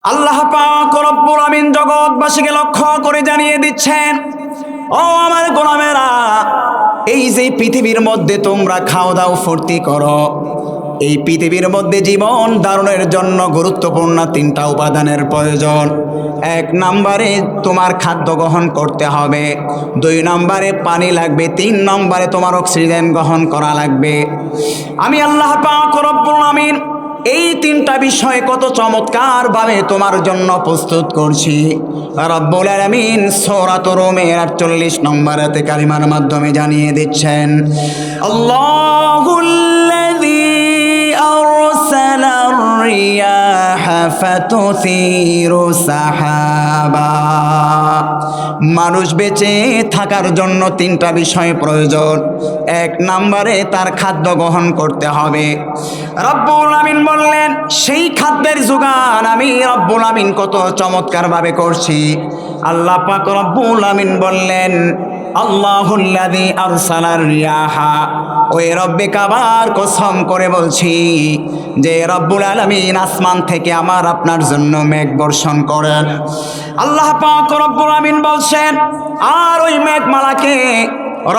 আল্লাহ পাক রব্বুল আমিন জগৎবাসীকে লক্ষ্য করে জানিয়ে দিচ্ছেন, ও আমার গোলামেরা, এই যে পৃথিবীর মধ্যে তোমরা খাও দাও ফুর্তি করো, এই পৃথিবীর মধ্যে জীবন ধারণের জন্য গুরুত্বপূর্ণ তিনটা উপাদানের প্রয়োজন। এক নম্বরে তোমার খাদ্য গ্রহণ করতে হবে, 2 নম্বরে পানি লাগবে, 3 নম্বরে তোমার অক্সিজেন গ্রহণ করা লাগবে। আমি আল্লাহ পাক রব্বুল আমিন এই 3টা বিষয় কত চমৎকার ভাবে তোমার জন্য প্রস্তুত করছি। রব্বুল আলামিন সূরা রুমের 48 নম্বর আয়াতে কারিমার মাধ্যমে জানিয়ে দিচ্ছেন, আল্লাহুল্লাযী আরসালার রিয়াহা ফাতুসিরু সাহাবা। মানুষ বেঁচে থাকার জন্য 3টা বিষয় প্রয়োজন। 1 নম্বরে তার খাদ্য গ্রহণ করতে হবে। রব্বুল আমিন বললেন, সেই খাদ্যের যোগান আমি রব্বুল আমিন কত চমৎকার ভাবে করছি। আল্লাহ পাক রব্বুল আমিন বললেন, আল্লাহুল্লাযী আরসালার রিয়াহা, ওই রব্বে কাবার কসম করে বলছি যে রব্বুল আলামিন আসমান থেকে আমার আপনার জন্য মেঘ বর্ষণ করেন। আল্লাহ পাক রব্বুল আমিন বলছেন, আর ওই মেঘমালাকে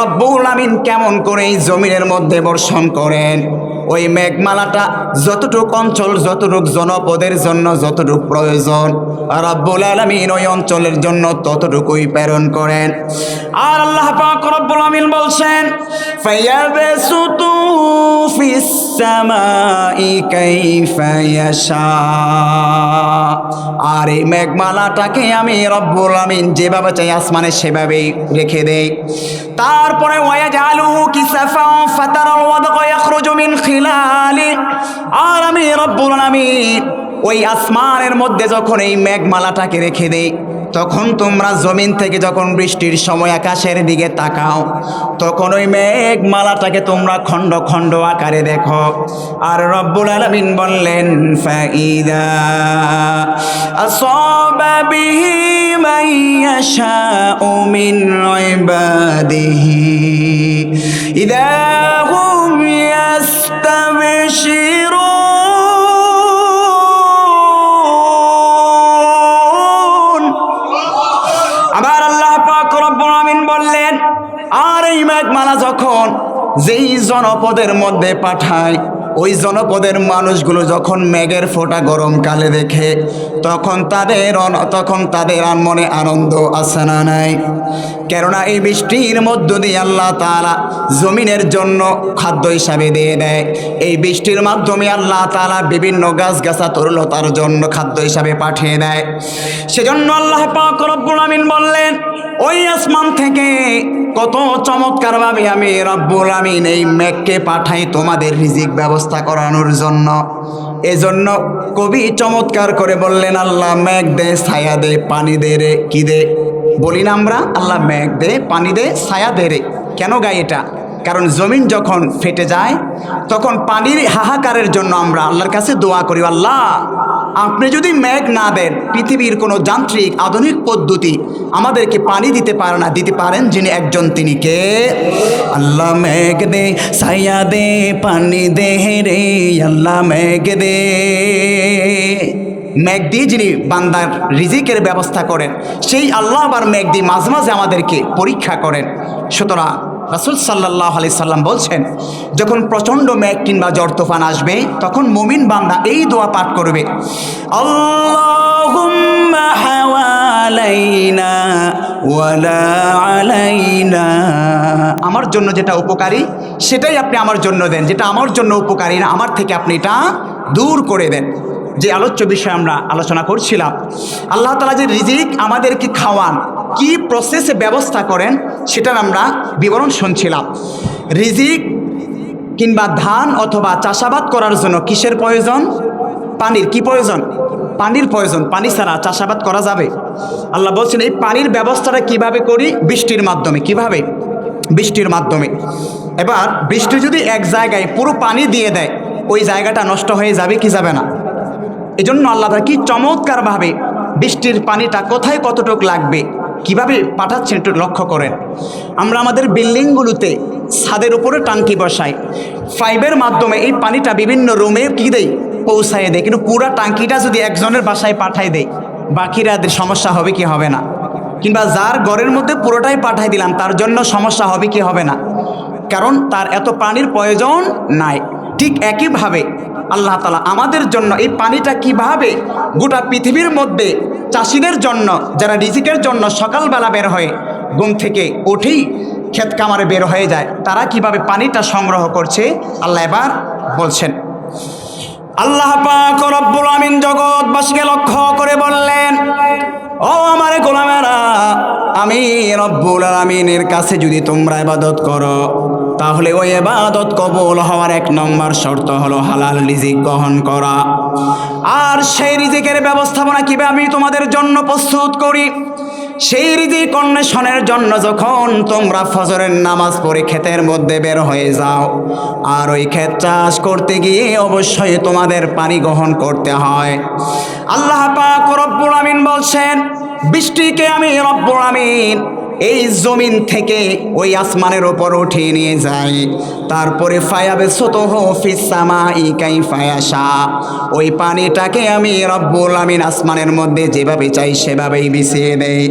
রব্বুল আমিন কেমন করে এই জমিনের মধ্যে বর্ষণ করেন। ওই মেঘমালাটা যতটুক অঞ্চল, যতটুক জনপদের জন্য যতটুক প্রয়োজন, রব্বুল আলামিন ওই অঞ্চলের জন্য ততটুকুই প্রেরণ করেন। আর আল্লাহ পাক রব্বুল আমিন বলছেন, ফায়াবসুতু ফিস সামাই কাইফা ইয়াশা। আর এই মেঘমালাটাকে আমি রব্বুল আমিন যেভাবে চাই আসমানে সেভাবেই রেখে দেই। তারপরে ওয়াজালু কিসাফা ফাতারাল ওয়াদকা ইয়াখরুজু মিন খিলালি। আর আমি রব্বুল আমিন ওই আসমানের মধ্যে যখন এই মেঘমালাটাকে রেখে দেই, তখন তোমরা জমিন থেকে যখন বৃষ্টির সময় আকাশের দিকে তাকাও, তখন ওই মেঘমালাটাকে তোমরা খণ্ড খণ্ড আকারে দেখো। আর রব্বুল আলামিন বললেন, ফাইদা আসাবা বিহি মান ইয়াশাউ মিন ইবাদিহি ইদা হুম ইয়াস্তাবশিরুন। আবার আল্লাহ পাক রব্বুল আমিন বললেন, আর এই মেঘমালা যখন যেই জনপদের মধ্যে পাঠায়, ওই জনপদের মানুষগুলো যখন মেঘের ফোঁটা গরমকালে দেখে, তখন তাদের মনে আনন্দ আসে না নাই? কেননা এই বৃষ্টির মধ্য দিয়ে আল্লাহ তাআলা জমিনের জন্য খাদ্য হিসাবে দিয়ে দেয়। এই বৃষ্টির মাধ্যমে আল্লাহ তাআলা বিভিন্ন গাছগাছা তরুলতার জন্য খাদ্য হিসাবে পাঠিয়ে দেয়। সেজন্য আল্লাহ পাক রব্বুল আমিন বললেন, ওই আসমান থেকে কত চমৎকারভাবে আমি রব্বুল আমিন এই মেঘকে পাঠাই তোমাদের রিজিক ব্যবস্থা করানোর জন্য। এজন্য কবি চমৎকার করে বললেন, আল্লাহ মেঘ দে, ছায়া দে, পানি দে রে। কি দে বলি না আমরা? আল্লাহ মেঘ দে, পানি দে, ছায়া দে রে। কেন গাই এটা? কারণ জমিন যখন ফেটে যায়, তখন পানির হাহাকারের জন্য আমরা আল্লাহর কাছে দোয়া করি, আল্লাহ আপনি যদি মেঘ না দেন, পৃথিবীর কোনো যান্ত্রিক আধুনিক পদ্ধতি আমাদেরকে পানি দিতে পারে না, দিতে পারেন যিনি একজন, তিনি কে? আল্লাহ মেঘ দে, ছায়া দে, পানি দে রে, আল্লাহ মেঘ দে। মেঘ দিয়ে যিনি বান্দার রিজিকের ব্যবস্থা করেন, সেই আল্লাহ আবার মেঘ দিয়ে মাঝে মাঝে আমাদেরকে পরীক্ষা করেন। সুতরাং রাসূল সাল্লাল্লাহু আলাইহি সাল্লাম বলছেন, যখন প্রচণ্ড মেঘ কিংবা ঝড় তুফান আসবে, তখন মুমিন বান্দা এই দোয়া পাঠ করবে, আল্লাহুম্মা হাওয়ালাইনা ওয়ালা আলাইনা। আমার জন্য যেটা উপকারী সেটাই আপনি আমার জন্য দেন, যেটা আমার জন্য উপকারী না আমার থেকে আপনি এটা দূর করে দেন। যে আলোচ্য বিষয় আমরা আলোচনা করছিলাম, আল্লাহ তাআলা যে রিজিক আমাদেরকে খাওয়ান, কি প্রসেসে ব্যবস্থা করেন, সেটার আমরা বিবরণ শুনছিলাম। রিজিক কিংবা ধান অথবা চাষাবাদ করার জন্য কিসের প্রয়োজন? পানির। কি প্রয়োজন? পানির প্রয়োজন। পানি ছাড়া চাষাবাদ করা যাবে? আল্লাহ বলছেন, এই পানির ব্যবস্থাটা কিভাবে করি? বৃষ্টির মাধ্যমে। কিভাবে? বৃষ্টির মাধ্যমে। এবার বৃষ্টি যদি এক জায়গায় পুরো পানি দিয়ে দেয়, ওই জায়গাটা নষ্ট হয়ে যাবে কি যাবে না? এজন্য আল্লাহ কি চমৎকারভাবে বৃষ্টির পানিটা কোথায় কতটুক লাগবে কিভাবে পাঠাচ্ছেন একটু লক্ষ্য করেন। আমরা আমাদের বিল্ডিংগুলোতে ছাদের উপরে টাঙ্কি বসাই, পাইপের মাধ্যমে এই পানিটা বিভিন্ন রুমে কি দেই? পৌঁছায় দেয়, কিন্তু পুরা টাঙ্কিটা যদি একজনের বাসায় পাঠায় দেয়, বাকিরা সমস্যা হবে কি হবে না? কিংবা যার ঘরের মধ্যে পুরোটাই পাঠাই দিলাম, তার জন্য সমস্যা হবে কি হবে না? কারণ তার এত পানির প্রয়োজন নাই। ঠিক একইভাবে আল্লাহ তাআলা আমাদের জন্য এই পানিটা কিভাবে গোটা পৃথিবীর মধ্যে চাষিদের জন্য, যারা রিজিকের জন্য সকালবেলা বের হয়ে ঘুম থেকে উঠেই ক্ষেত কামারে বের হয়ে যায়, তারা কিভাবে পানিটা সংগ্রহ করছে আল্লাহ এবার বলছেন। আল্লাহ পাক রব্বুল আমিন জগৎবাসীকে লক্ষ্য করে বললেন, ও আমার গোলামেরা, আমি রব্বুল আমিনের কাছে যদি তোমরা ইবাদত করো, তাহলে ওই ইবাদত কবুল হওয়ার 1 নম্বর শর্ত হলো হালাল রিজিক গ্রহণ করা। আর সেই রিজিকের ব্যবস্থাপনা কিভাবে আমি তোমাদের জন্য প্রস্তুত করি, সেই রিজিক অন্বেষণের জন্য যখন তোমরা ফজরের নামাজ পড়ে ক্ষেতের মধ্যে বের হয়ে যাও, আর ওই ক্ষেত চাষ করতে গিয়ে অবশ্যই তোমাদের পানি গ্রহণ করতে হয়। আল্লাহ পাক রব্বুল আমিন বলছেন, বৃষ্টিকে আমি রব্বুল আমিন এই জমিন থেকে ওই আসমানের ওপর উঠিয়ে নিয়ে যাই, তারপরে ফায়াবসুতুহু ফিস সামাই কাইফা ইয়াশা, ওই পানিটাকে আমি রব্বুল আমিন আসমানের মধ্যে যেভাবে চাই সেভাবেই বিছিয়ে দেই।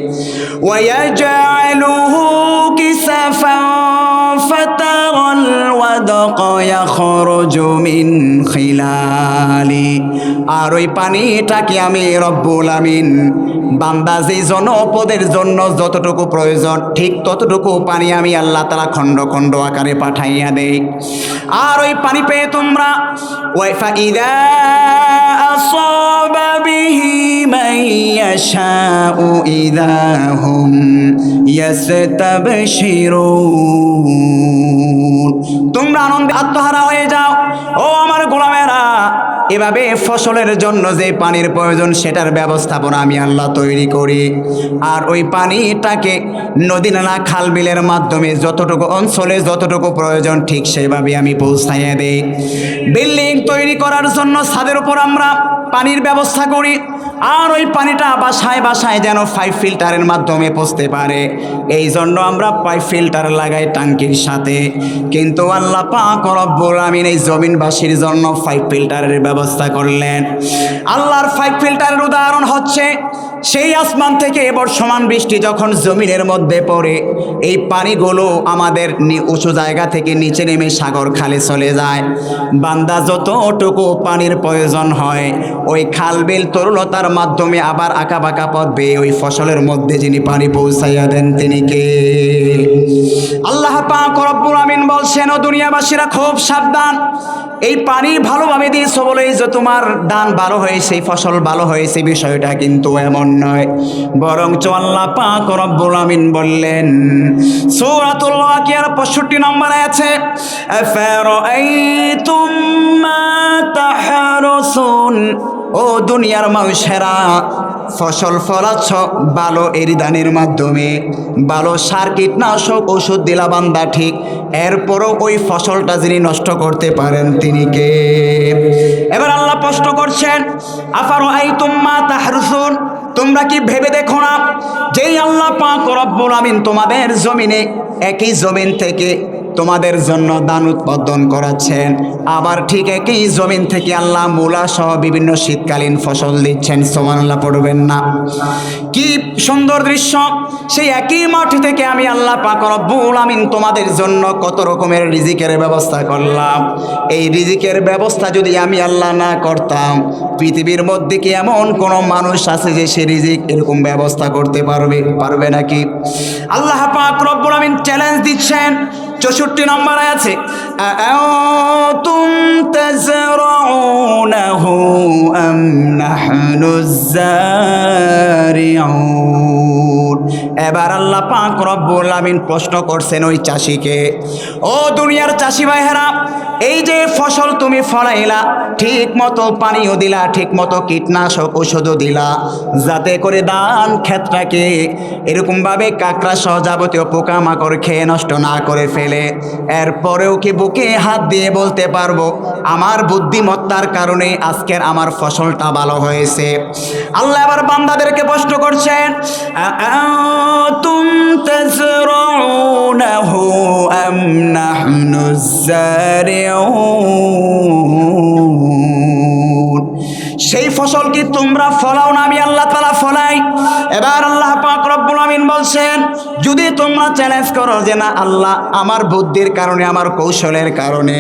ওয়ায়াজআলুহু কিসাফান ফাতারাল ওয়াদকা ইয়াখরুজু মিন খিলালি, আর ওই পানিটাকে আমি রব্বুল আমিন বান্দা যেই জনপদের জন্য যতটুকু প্রয়োজন ঠিক ততটুকু পানি আমি আল্লাহ তাআলা খণ্ড খণ্ড আকারে পাঠাইয়া দেই। আর ওই পানি পেয়ে তোমরা ওয়াইফা ইদা আসাবা বিহি মান ইয়াশাউ ইদা হুম ইয়াস্তাবশিরুন, তোমরা আনন্দে আত্মহারা হয়ে যাও। ও আমার গোলামেরা, এভাবে ফসলের জন্য যে পানির প্রয়োজন সেটার ব্যবস্থাপনা আমি আল্লাহ তৈরি করি, আর ওই পানিটাকে নদী নালা খাল বিলের মাধ্যমে যতটুকু অঞ্চলে যতটুকু প্রয়োজন ঠিক সেভাবে আমি পৌঁছাইয়া দেই। বিল্ডিং তৈরি করার জন্য ছাদের উপর আমরা পানির ব্যবস্থা করি, আর ওই পানিটা বাসায় বাসায় যেন পাইপ ফিল্টারের মাধ্যমে পৌঁছতে পারে, এই জন্য আমরা পাইপ ফিল্টার লাগাই টাঙ্কির সাথে। কিন্তু আল্লাহ পাক রব্বুল আমিন এই জমিনবাসীর জন্য পাইপ ফিল্টারের ব্যবস্থা করলেন। আল্লাহর পাইপ ফিল্টারের উদাহরণ হচ্ছে সেই আসমান থেকে বর্ষমান বৃষ্টি যখন জমিনের মধ্যে পড়ে, এই পানিগুলো আমাদের উঁচু জায়গা থেকে নিচে নেমে সাগর খালে চলে যায়। বান্দা যতটুকু পানির প্রয়োজন হয় ওই খাল বিল তরুলতার মাধ্যমে আবার আঁকা বাঁকা পথ বেয়ে ওই ফসলের মধ্যে যিনি পানি পৌঁছাইয়া দেন তিনি কে? আল্লাহ পাক রব্বুল আমিন বলছেন, ও দুনিয়াবাসীরা খুব সাবধান, এই পানি ভালোভাবে দিয়েছো বলেই যে তোমার ধান ভালো হয়েছে, ফসল ভালো হয়েছে, বিষয়টা কিন্তু এমন নয়। বরঞ্চ আল্লাহ পাক রব্বুল আমিন বললেন সূরাতুল ওয়াকিয়ার 65 নম্বর আছে, আফারাআইতুম মা তাহরুসুন, ও দুনিয়ার মানুষেরা, ফসল ফলাচ্ছ ভালো এরিদানের মাধ্যমে, ভালো সার কীটনাশক ওষুধ দিলা বান্দা ঠিক, এরপরও ওই ফসলটা যিনি নষ্ট করতে পারেন তিনি কে? এবার আল্লাহ প্রশ্ন করছেন, আফারাআইতুম মা তাহরুসুন, তোমরা কি ভেবে দেখো না যেই আল্লাহ পাক রব্বুল আমিন তোমাদের জমিনে একই জমিন থেকে তোমাদের জন্য ধান উৎপাদন করাচ্ছেন, আবার ঠিক একই জমিন থেকে আল্লাহ মূলা সহ বিভিন্ন শীতকালীন ফসল দিচ্ছেন। সুবহানাল্লাহ পড়বেন না? কি সুন্দর দৃশ্য! সেই একই মাঠ থেকে আমি আল্লাহ পাক রব্বুল আমিন তোমাদের জন্য কত রকমের রিজিকের ব্যবস্থা করলাম। এই রিজিকের ব্যবস্থা যদি আমি আল্লাহ না করতাম, পৃথিবীর মধ্যে কি এমন কোনো মানুষ আছে যে সে রিজিক এরকম ব্যবস্থা করতে পারবে নাকি? আল্লাহ পাক রব্বুল আমিন চ্যালেঞ্জ দিচ্ছেন 64 নম্বরে আছে, আআতুম তাজরাউনাহু আম নাহনুজ জারিউন। এবার আল্লাহ পাক রব্বুল আমিন প্রশ্ন করছেন ওই চাষিকে, ও দুনিয়ার চাষি ভাইয়েরা, এই যে ফসল তুমি ফলাইলা, ঠিক মতো পানিও দিলা, ঠিক মতো কীটনাশক ওষুধও দিলা, যাতে করে ধান ক্ষেতটাকে এরকমভাবে কাকড়া সহ যাবতীয় পোকামাকড় খেয়ে নষ্ট না করে ফেলে, এরপরেও কি বুকে হাত দিয়ে বলতে পারবো আমার বুদ্ধিমত্তার কারণে আজকের আমার ফসলটা ভালো হয়েছে? আল্লাহ আবার বান্দাদেরকে প্রশ্ন করছেন, আআতুম তাজরাউনাহু আম নাহনুজ জারিউন। ফসল কি তোমরা ফলাও না, আমি আল্লাহ তাআলা ফলাই? এবার আল্লাহ পাক রব্বুল আমিন বলছেন, যদি তোমরা চ্যালেঞ্জ করো যে না আল্লাহ আমার বুদ্ধির কারণে, আমার কৌশলের কারণে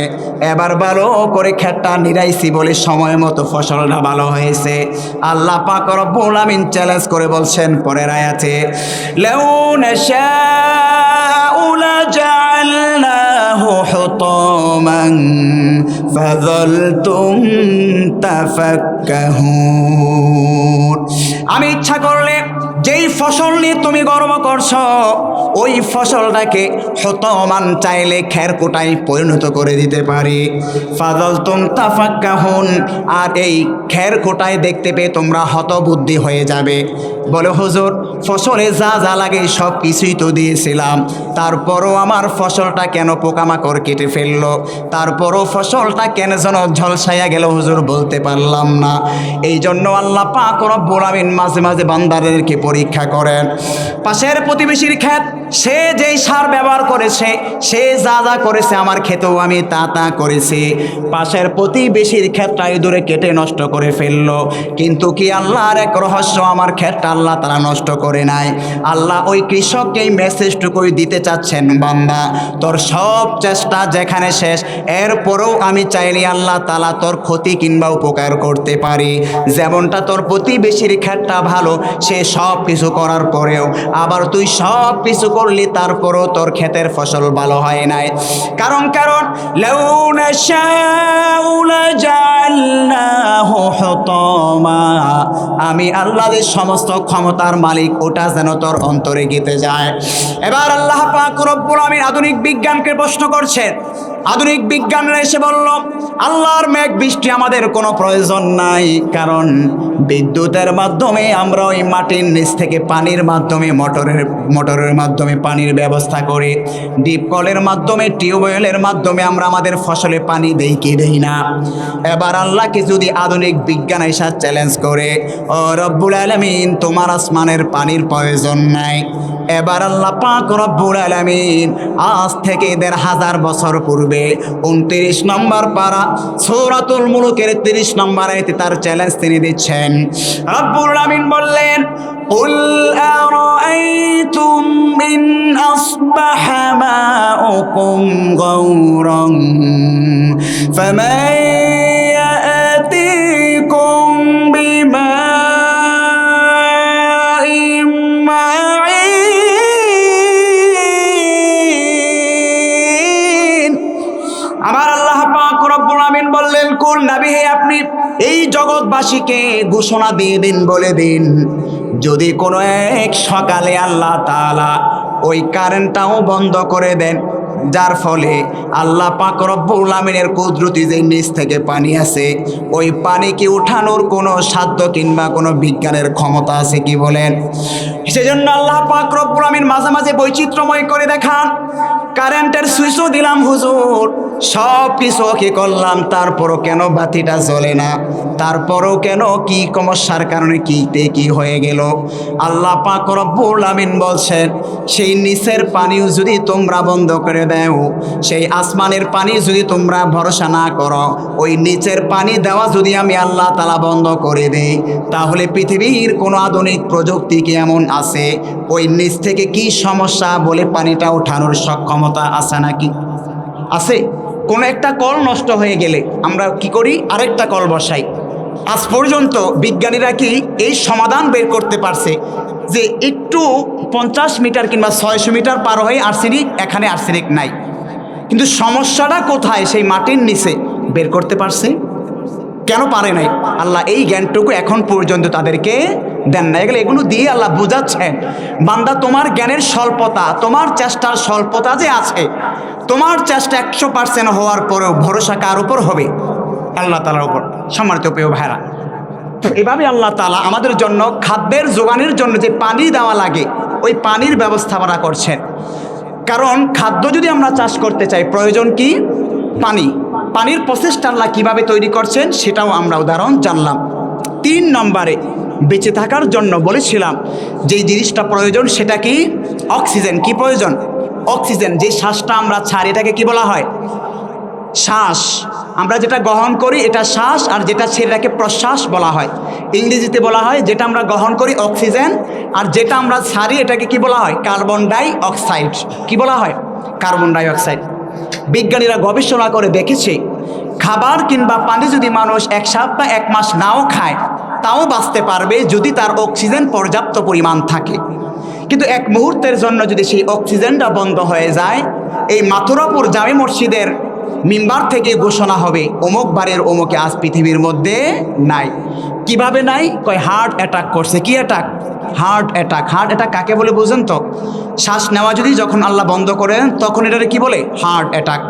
এবার ভালো করে ক্ষেতটা নিরাইছি বলে সময় মতো ফসলটা ভালো হয়েছে, আল্লাহ পাক রব্বুল আমিন চ্যালেঞ্জ করে বলছেন পরের আয়াতে, লাউ নাশাউ লাজআলনাহু হুতামান ফাযালতুম তাফাক্কাহুন। আমি ইচ্ছা করলে যেই ফসল নিয়ে তুমি গর্ব করছো ওই ফসলটাকে হুতামান চাইলে খেরকুটায় পরিণত করে দিতে পারি। ফাযালতুম তাফাক্কাহুন, আর এই খেরকুটায় দেখতে পেয়ে তোমরা হতবুদ্ধি হয়ে যাবে। বলে হুজুর ফসলে যা যা লাগে সব কিছুই তো দিয়েছিলাম, তারপরও আমার ফসলটা কেন পোকামাকড় কেটে ফেললো, তারপরও ফসলটা কেন যেন ঝলসাইয়া গেল হুজুর বলতে পারলাম না। এই জন্য আল্লাহ পাক রব্বুল আমিন মাঝে মাঝে বান্দাদেরকে পরীক্ষা করেন। পাশের প্রতিবেশীর ক্ষেত, সে যেই সার ব্যবহার করেছে, সে যা যা করেছে আমার ক্ষেতেও আমি তা তা করেছি। পাশের প্রতিবেশীর ক্ষেতটা ইঁদুরে কেটে নষ্ট করে ফেললো, কিন্তু কি আল্লাহর এক রহস্য, আমার ক্ষেতটা আল্লাহ তারা নষ্ট করে নাই। আল্লাহ ওই কৃষককে এই মেসেজটুকুই দিতে চাচ্ছেন, বান্দা তোর সব চেষ্টা যেখানে শেষ, এরপরেও আমি চাইলে আল্লাহ তাআলা তোর ক্ষতি কিংবা উপকার করতে পারি। যেমনটা তোর প্রতিবেশীর ক্ষেতটা ভালো, সে সব কিছু করার পরেও আবার তুই সব কিছু করলি, তারপরও তোর ক্ষেতের ফসল ভালো হয় নাই। কারণ লাউ নাশাউ লাজআলনাহু হুতামা, আমি আল্লাহর সমস্ত ক্ষমতার মালিক, ওটা যেন তোর অন্তরে গেঁথে যায়। এবার আল্লাহ পাক রব্বুল আমিন আধুনিক বিজ্ঞানকে প্রশ্ন করছেন। আধুনিক বিজ্ঞানরা এসে বলল আল্লাহর মেঘ বৃষ্টি আমাদের কোনো প্রয়োজন নাই, কারণ বিদ্যুতের মাধ্যমে আমরা ওই মাটির নিচ থেকে পানির মাধ্যমে মোটরের মাধ্যমে পানির ব্যবস্থা করি, ডিপ কলের মাধ্যমে, টিউবওয়েলের মাধ্যমে আমরা আমাদের ফসলে পানি দেই কি দেই না। এবার আল্লাহকে যদি আধুনিক বিজ্ঞান এসে চ্যালেঞ্জ করে, ও রব্বুল আলামিন তোমার আসমানের পানির প্রয়োজন নাই। এবার আল্লাহ পাক রব্বুল আলামিন আজ থেকে ১৫০০ বছর পূর্বে ২৯ নম্বর পারা সূরাতুল মুলুকের ৩০ নম্বর আয়াতে তার চ্যালেঞ্জ তিনি দিচ্ছেন। রব্বুল আলামিন বললেন, قل أرأيتم إن أصبح ماؤكم غورا فمن يأتيكم بماء معين। আমার আল্লাহ পাক রব্বুল আমিন বললেন, কুল নবী হে আপনি এই জগৎবাসীকে ঘোষণা দিয়ে দিন, বলে দিন, যদি কোনো এক সকালে আল্লাহ তাআলা ওই কারেন্টটাও বন্ধ করে দেন, যার ফলে আল্লাহ পাক রব্বুল আমিনের কুদরতি যে নিচ থেকে পানি আছে, ওই পানিকে উঠানোর কোনো সাধ্য কিংবা কোনো বিজ্ঞানের ক্ষমতা আছে কি বলেন? সেজন্য আল্লাহ পাক রব্বুল আমিন মাঝে মাঝে বৈচিত্র্যময় করে দেখান। কারেন্টের সুইচও দিলাম হুজুর, সব কিছু কি করলাম, তারপরও কেন বাতিটা জ্বলে না, তারপরও কেন কি সমস্যার কারণে কি হয়ে গেল? আল্লাহ পাক রব্বুল আমিন বলছেন, সেই নিচের পানিও যদি তোমরা বন্ধ করে দাও, সেই আসমানের পানি যদি তোমরা ভরসা না করো, ওই নিচের পানি দেওয়া যদি আমি আল্লাহ তাআলা বন্ধ করে দেই, তাহলে পৃথিবীর কোনো আধুনিক প্রযুক্তি কি এমন আছে ওই নিচ থেকে কি সমস্যা বলে পানিটা ওঠানোর সক্ষমতা আছে নাকি? আছে? কোনো একটা কল নষ্ট হয়ে গেলে আমরা কি করি? আরেকটা কল বসাই। আজ পর্যন্ত বিজ্ঞানীরা কি এই সমাধান বের করতে পারছে যে একটু 50 মিটার কিংবা 600 মিটার পার হয়ে আর্সেনিক, এখানে আর্সেনিক নাই, কিন্তু সমস্যাটা কোথায় সেই মাটির নিচে বের করতে পারছে? কেন পারে নাই? আল্লাহ এই জ্ঞানটুকু এখন পর্যন্ত তাদেরকে দেন না। এগুলো দিয়ে আল্লাহ বোঝাচ্ছেন, বান্দা তোমার জ্ঞানের স্বল্পতা, তোমার চেষ্টার স্বল্পতা যে আছে, তোমার চেষ্টা 100% হওয়ার পরেও ভরসা কার উপর হবে? আল্লাহ তাআলার উপর। সম্মানিত প্রিয় ভাইরা, তো এভাবে আল্লাহ তাআলা আমাদের জন্য খাদ্যের যোগানের জন্য যে পানি দেওয়া লাগে, ওই পানির ব্যবস্থাপনা করছেন। কারণ খাদ্য যদি আমরা চাষ করতে চাই, প্রয়োজন কি? পানি। পানির প্রসেসটা আল্লাহ কীভাবে তৈরি করছেন সেটাও আমরা উদাহরণ জানলাম। 3 নম্বরে বেঁচে থাকার জন্য বলেছিলাম যেই জিনিসটা প্রয়োজন সেটা কি? অক্সিজেন। কি প্রয়োজন? অক্সিজেন। যে শ্বাসটা আমরা ছাড়ি এটাকে কি বলা হয়? শ্বাস। আমরা যেটা গ্রহণ করি এটা শ্বাস, আর যেটা ছেড়ে রাখে প্রশ্বাস বলা হয়। ইংরেজিতে বলা হয় যেটা আমরা গ্রহণ করি অক্সিজেন, আর যেটা আমরা ছাড়ি এটাকে কি বলা হয়? Carbon die oxide. কি বলা হয়? Carbon die oxide. বিজ্ঞানীরা গবেষণা করে দেখেছে খাবার কিংবা পানি যদি মানুষ 1 সপ্তাহ 1 মাস নাও খায় তাও বাঁচতে পারবে যদি তার অক্সিজেন পর্যাপ্ত পরিমাণ থাকে। কিন্তু এক মুহূর্তের জন্য যদি সেই অক্সিজেনটা বন্ধ হয়ে যায়, এই মাথুরাপুর জামে মসজিদের মিম্বার থেকে ঘোষণা হবে অমুক বারের অমুকে আজ পৃথিবীর মধ্যে নাই। কিভাবে নাই? কয় হার্ট অ্যাটাক করছে। কি attack? Heart attack. Heart attack কাকে বলে বুঝেন তো? শ্বাস নেওয়া যদি যখন আল্লাহ বন্ধ করেন তখন এটাকে কি বলে? Heart attack.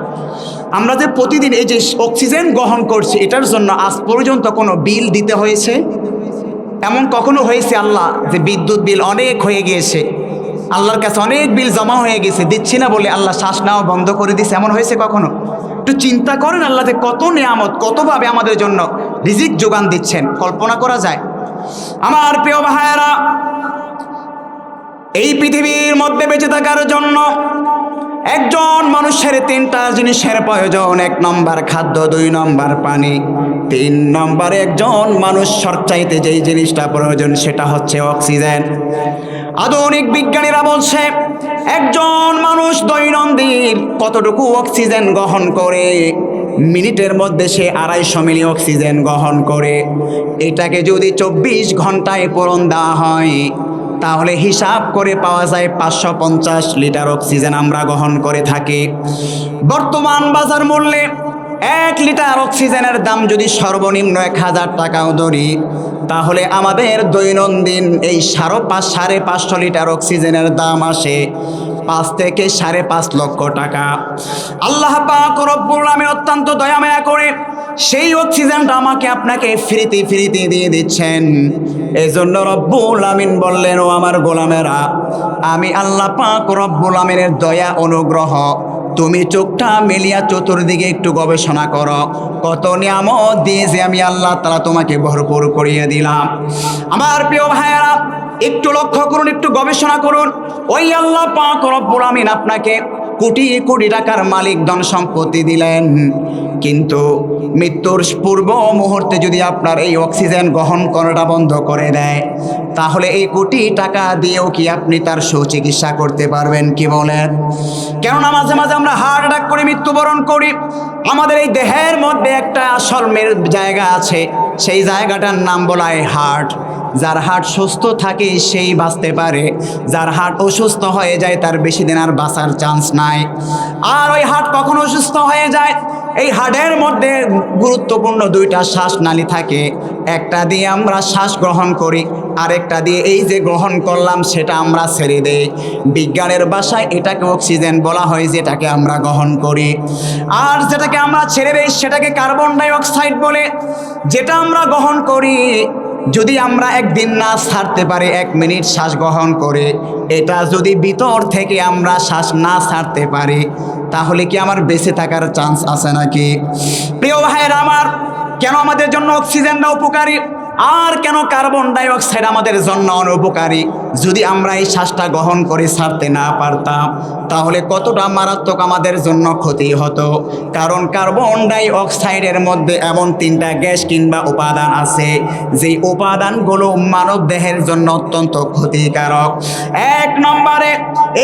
আমরা যে প্রতিদিন এই যে অক্সিজেন গ্রহণ করছি এটার জন্য আজ পর্যন্ত কোনো বিল দিতে হয়েছে? এমন কখনো হয়েছে আল্লাহ যে বিদ্যুৎ বিল অনেক হয়ে গিয়েছে, আল্লাহর কাছে অনেক বিল জমা হয়ে গেছে, দিচ্ছি না বলে আল্লাহ শ্বাস নেওয়া বন্ধ করে দিয়েছে, এমন হয়েছে কখনো? একটু চিন্তা করেন আল্লাহ যে কত নিয়ামত, কতভাবে আমাদের জন্য রিজিক যোগান দিচ্ছেন, কল্পনা করা যায়? আমার প্রিয় ভাইয়েরা, এই পৃথিবীর মধ্যে বেঁচে থাকার জন্য একজন মানুষের 3টা জিনিসের প্রয়োজন। 1 নম্বর খাদ্য, 2 নম্বর পানি, 3 নম্বরে একজন মানুষ সবচাইতে যেই জিনিসটা প্রয়োজন সেটা হচ্ছে অক্সিজেন। আধুনিক বিজ্ঞানীরা বলছে একজন মানুষ দৈনন্দিন কতটুকু অক্সিজেন গ্রহণ করে? মিনিটের মধ্যে সে 250 মিলি অক্সিজেন গ্রহণ করে। এটাকে যদি 24 ঘন্টায় পূরণ দেওয়া হয় তাহলে হিসাব করে পাওয়া যায় 550 লিটার অক্সিজেন আমরা গ্রহণ করে থাকি। বর্তমান বাজার মূল্যে 1 লিটার অক্সিজেনের দাম যদি সর্বনিম্ন 1000 টাকাও ধরি তাহলে আমাদের দৈনন্দিন এই 550 লিটার অক্সিজেনের দাম আসে 5 থেকে 5.5 লক্ষ টাকা। আল্লাহ পাক রব্বুল আলামিন অত্যন্ত দয়া মায়া করে সেই অক্সিজেনটা আমাকে আপনাকে ফ্রিতে দিয়ে দিচ্ছেন। এই জন্য রব্বুল আমিন বললেন, ও আমার গোলামেরা, আমি আল্লাহ পাক রব্বুল আমিনের দয়া অনুগ্রহ তুমি চোখটা মেলিয়া চতুর্দিকে একটু গবেষণা করো, কত নিয়ামত দিয়েছে আমি আল্লাহ তাআলা তোমাকে ভরপুর করিয়ে দিলাম। আমার প্রিয় ভাইয়েরা, একটু লক্ষ্য করুন, একটু গবেষণা করুন। ওই আল্লাহ পাক রব্বুল আমিন আপনাকে কোটি কোটি টাকার মালিক, ধন সম্পত্তি দিলেন, কিন্তু মৃত্যুর পূর্ব মুহূর্তে যদি আপনার এই অক্সিজেন গ্রহণ করাটা বন্ধ করে দেয় তাহলে এই কোটি টাকা দিয়েও কি আপনি তার সুচিকিৎসা করতে পারবেন? কি বলেন? কেননা মাঝে মাঝে আমরা হার্ট অ্যাটাক করে মৃত্যুবরণ করি। আমাদের এই দেহের মধ্যে একটা আসল জায়গা আছে, সেই জায়গাটার নাম বলা হয় হার্ট। যার হার্ট সুস্থ থাকে সেই বাঁচতে পারে, যার হার্ট অসুস্থ হয়ে যায় তার বেশি দিন আর বাঁচার চান্স নাই। আর ওই হার্ট কখন অসুস্থ হয়ে যায়? এই হার্টের মধ্যে গুরুত্বপূর্ণ 2টা শ্বাসনালী থাকে, একটা দিয়ে আমরা শ্বাস গ্রহণ করি, আরেকটা দিয়ে এই যে গ্রহণ করলাম সেটা আমরা ছেড়ে দেই। বিজ্ঞানের ভাষায় এটাকে অক্সিজেন বলা হয় যেটাকে আমরা গ্রহণ করি, আর যেটাকে আমরা ছেড়ে দেই সেটাকে কার্বন ডাই অক্সাইড বলে। যেটা আমরা গ্রহণ করি যদি আমরা একদিন না ছাড়তে পারি, 1 মিনিট শ্বাস গ্রহণ করে, এটা যদি ভিতর থেকে আমরা শ্বাস না ছাড়তে পারি তাহলে কি আমার বেঁচে থাকার চান্স আছে নাকি? প্রিয় ভাইয়েরা আমার, কেন আমাদের জন্য অক্সিজেনটা উপকারী আর কেন কার্বন ডাই অক্সাইড আমাদের জন্য অনুপকারী? যদি আমরা এই শ্বাসটা গ্রহণ করে ছাড়তে না পারতাম তাহলে কতটা মারাত্মক আমাদের জন্য ক্ষতি হতো। কারণ কার্বন ডাই অক্সাইডের মধ্যে এমন 3টা গ্যাস কিংবা উপাদান আছে যেই উপাদানগুলো মানব দেহের জন্য অত্যন্ত ক্ষতিকারক। 1 নম্বরে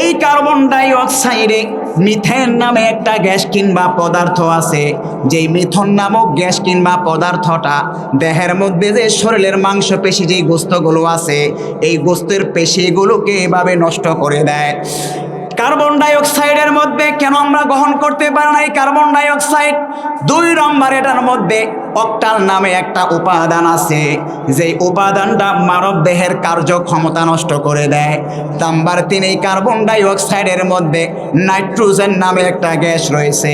এই কার্বন ডাই অক্সাইডে মিথেন নামে একটা গ্যাস কিংবা পদার্থ আছে, যেই মিথেন নামক গ্যাস কিংবা পদার্থটা দেহের মধ্যে যে শরীরের মাংসপেশি যেই গোস্তগুলো আছে এই গোস্তের পেশিগুলোকে এভাবে নষ্ট করে দেয়। কার্বন ডাই অক্সাইডের মধ্যে কেন আমরা গ্রহণ করতে পারি না এই কার্বন ডাই অক্সাইড? 2 নম্বর, এটার মধ্যে অক্টাল নামে একটা উপাদান আছে, যেই উপাদানটা মানব দেহের কার্যক্ষমতা নষ্ট করে দেয়। নাম্বার 3, এই কার্বন ডাই অক্সাইডের মধ্যে নাইট্রোজেন নামে একটা গ্যাস রয়েছে,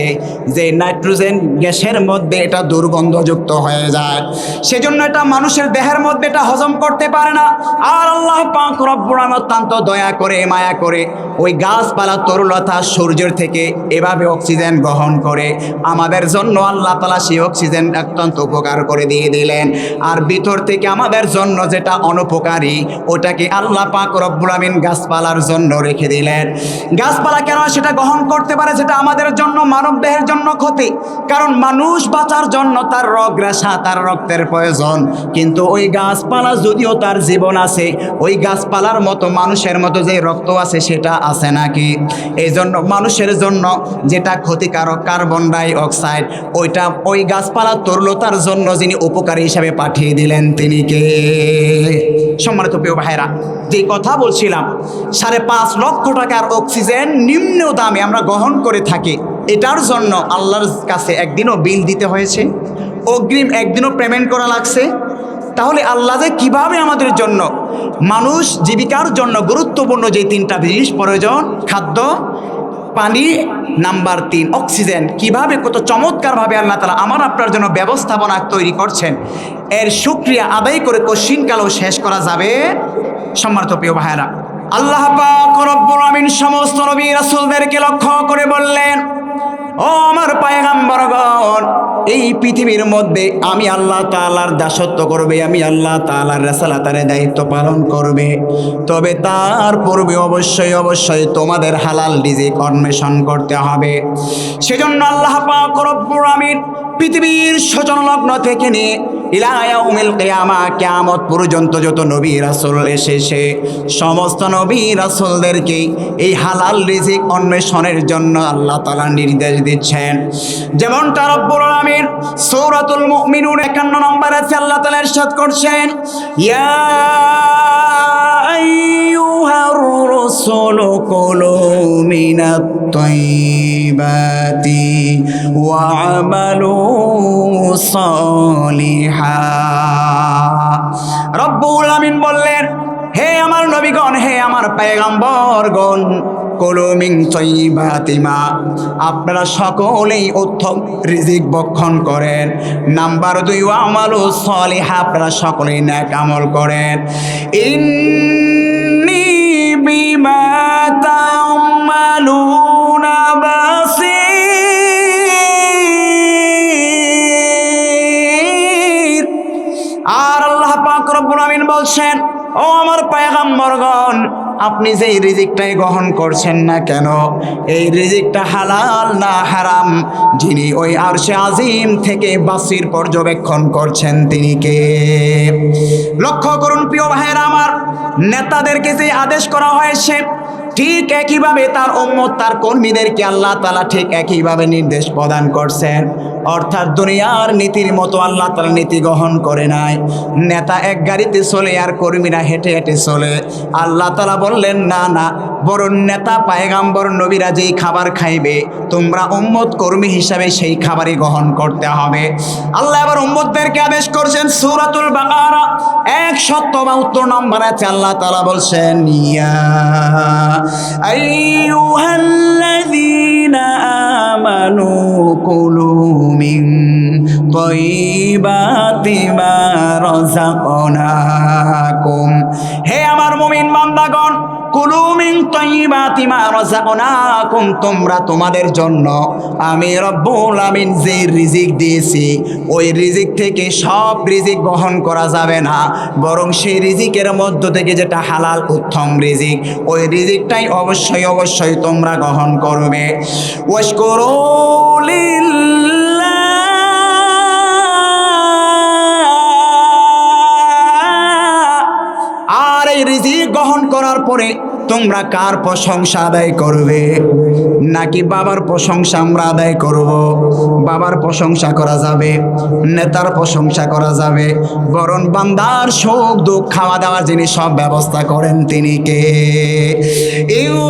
যে নাইট্রোজেন গ্যাসের মধ্যে এটা দুর্গন্ধযুক্ত হয়ে যায়, সেজন্য এটা মানুষের দেহের মধ্যে এটা হজম করতে পারে না। আর আল্লাহ পাক রব্বুল আলামিন অত্যন্ত দয়া করে মায়া করে ওই গাছপালা তরুলতা সূর্যের থেকে এভাবে অক্সিজেন গ্রহণ করে আমাদের জন্য আল্লাহ তাআলা সেই অক্সিজেন অত্যন্ত পর্যন্ত উপকার করে দিয়ে দিলেন। আর ভিতর থেকে আমাদের জন্য যেটা অনুপকারী ওটাকে আল্লাহ পাক রব্বুল আমিন গাছপালার জন্য রেখে দিলেন। গাছপালা কেন সেটা গ্রহণ করতে পারে? সেটা আমাদের জন্য, মানব দেহের জন্য ক্ষতি। কারণ মানুষ বাঁচার জন্য তার রগ রেশা, তার রক্তের প্রয়োজন। কিন্তু ওই গাছপালা যদিও তার জীবন আছে, ওই গাছপালার মতো মানুষের মতো যে রক্ত আছে সেটা আছে নাকি? এই জন্য মানুষের জন্য যেটা ক্ষতিকারক কার্বন ডাই অক্সাইড, ওইটা ওই গাছপালা তরলতার জন্য যিনি উপকারী হিসাবে পাঠিয়ে দিলেন তিনি কে? সম্মানিত প্রিয় ভাইরা, যে কথা বলছিলাম 5.5 লক্ষ টাকার অক্সিজেন নিম্ন দামে আমরা গ্রহণ করে থাকি, এটার জন্য আল্লাহর কাছে একদিনও বিল দিতে হয়েছে? অগ্রিম একদিনও পেমেন্ট করা লাগছে? তাহলে আল্লাহ যে কীভাবে আমাদের জন্য, মানুষ জীবিকার জন্য গুরুত্বপূর্ণ যে 3টা জিনিস প্রয়োজন, খাদ্য, পানি, নাম্বার 3 অক্সিজেন, কিভাবে কত চমৎকারভাবে আল্লাহ তাআলা আমার আপনার জন্য ব্যবস্থাপনা তৈরি করছেন, এর শুকরিয়া আদায় করে কোশ্চিনকালেও শেষ করা যাবে। সম্মানিত প্রিয় ভাইয়েরা, আল্লাহ পাক রব্বুল আমিন সমস্ত নবী রাসূলদেরকে লক্ষ্য করে বললেন, ও আমার পয়গম্বরগণ, এই পৃথিবীর মধ্যে আমি আল্লাহ তাআলার দাসত্ব করবে, আমি আল্লাহ তাআলার রিসালাতের দায়িত্ব পালন করবে, তবে তার পূর্বে অবশ্যই তোমাদের হালাল রিজিক অন্বেষণ করতে হবে। সেজন্য আল্লাহ পাক রব্বুল আমিন পৃথিবীর সূচনালগ্ন থেকে নিয়ে ইলা ইয়াউমিল কিয়ামা, কিয়ামত পর্যন্ত যত নবী রাসূল এসেছে সমস্ত নবী রাসূলদেরকে এই হালাল রিজিক অন্বেষণের জন্য আল্লাহ তাআলা নির্দেশ দিচ্ছেন। যেমনটা রব্বুল আমিন সূরাতুল মুমিনুন 51 নম্বরে আল্লাহ তাআলা ইরশাদ করছেন, ইয়া আইয়ুহার রাসূলু কুলু মিনাত তাইয়্যিবাতি ওয়া আমালু সালিহা। রব্বুল আমিন বললেন, হে আমার নবীগণ, হে আমার পয়গম্বরগণ, কুলু মিন তাইয়্যিবাতি মা, আপনারা সকলেই উত্তম রিজিক ভক্ষণ করেন। নাম্বার 2 ওয়া আমালু সালিহা, আপনারা সকলেই নেক আমল করেন। ইন্নী বিমা তা'মালুনা বাসীর। আর আল্লাহ পাক রব্বুল আমিন বলছেন, ও আমার পয়গম্বরগণ, আপনি যে রিজিকটাই গ্রহণ করছেন না কেন, এই রিজিকটা হালাল না হারাম, যিনি ওই আরশে আজিম থেকে বাসির পর্যবেক্ষণ করছেন তিনি কে? লক্ষ্য করুন প্রিয় ভাইয়েরা আমার, নেতাদেরকে যে আদেশ করা হয়েছে ঠিক একইভাবে তার উম্মত, তার কর্মীদেরকে আল্লাহ তাআলা ঠিক একইভাবে নির্দেশ প্রদান করছেন। অর্থাৎ দুনিয়ার নীতির মতো আল্লাহ তাআলা নীতি গ্রহণ করে নাই। নেতা এক গাড়িতে চলে আর কর্মীরা হেঁটে হেঁটে চলে। আল্লাহ তাআলা বললেন, না না, বরং নেতা পয়গম্বর নবীরা যেই খাবার খাইবে তোমরা উম্মত কর্মী হিসাবে সেই খাবারই গ্রহণ করতে হবে। আল্লাহ আবার উম্মতদেরকে আদেশ করছেন। সূরাতুল বাকারা 172 নম্বরে আল্লাহ তাআলা বলছেন, ইয়া আইয়ুহাল্লাযীনা আমানু কুলু মিন তাইয়্যিবাতি মা রাযাকনাকুম, হে আমার মুমিন বান্দাগণ, কুলু মিন তাইয়্যিবাতি মা রাযাকনাকুম, তোমরা তোমাদের জন্য আমি রব্বুল আমিন যে রিজিক দিয়েছি ওই রিজিক থেকে সব রিজিক গ্রহণ করা যাবে না, বরং সেই রিজিকের মধ্য থেকে যেটা হালাল উত্তম রিজিক, ওই রিজিকটাই অবশ্যই তোমরা গ্রহণ করবে। ওয়াশকুরু লিল্লাহ, আর এই রিজিক গ্রহণ করার পরে তোমরা কার প্রশংসা আদায় করবে? নাকি বাবার প্রশংসা আমরা আদায় করব? বাবার প্রশংসা করা যাবে, নেতার প্রশংসা করা যাবে, বরং বান্দার সুখ দুঃখ খাওয়া দাওয়ার যিনি সব ব্যবস্থা করেন তিনি কে? ইউ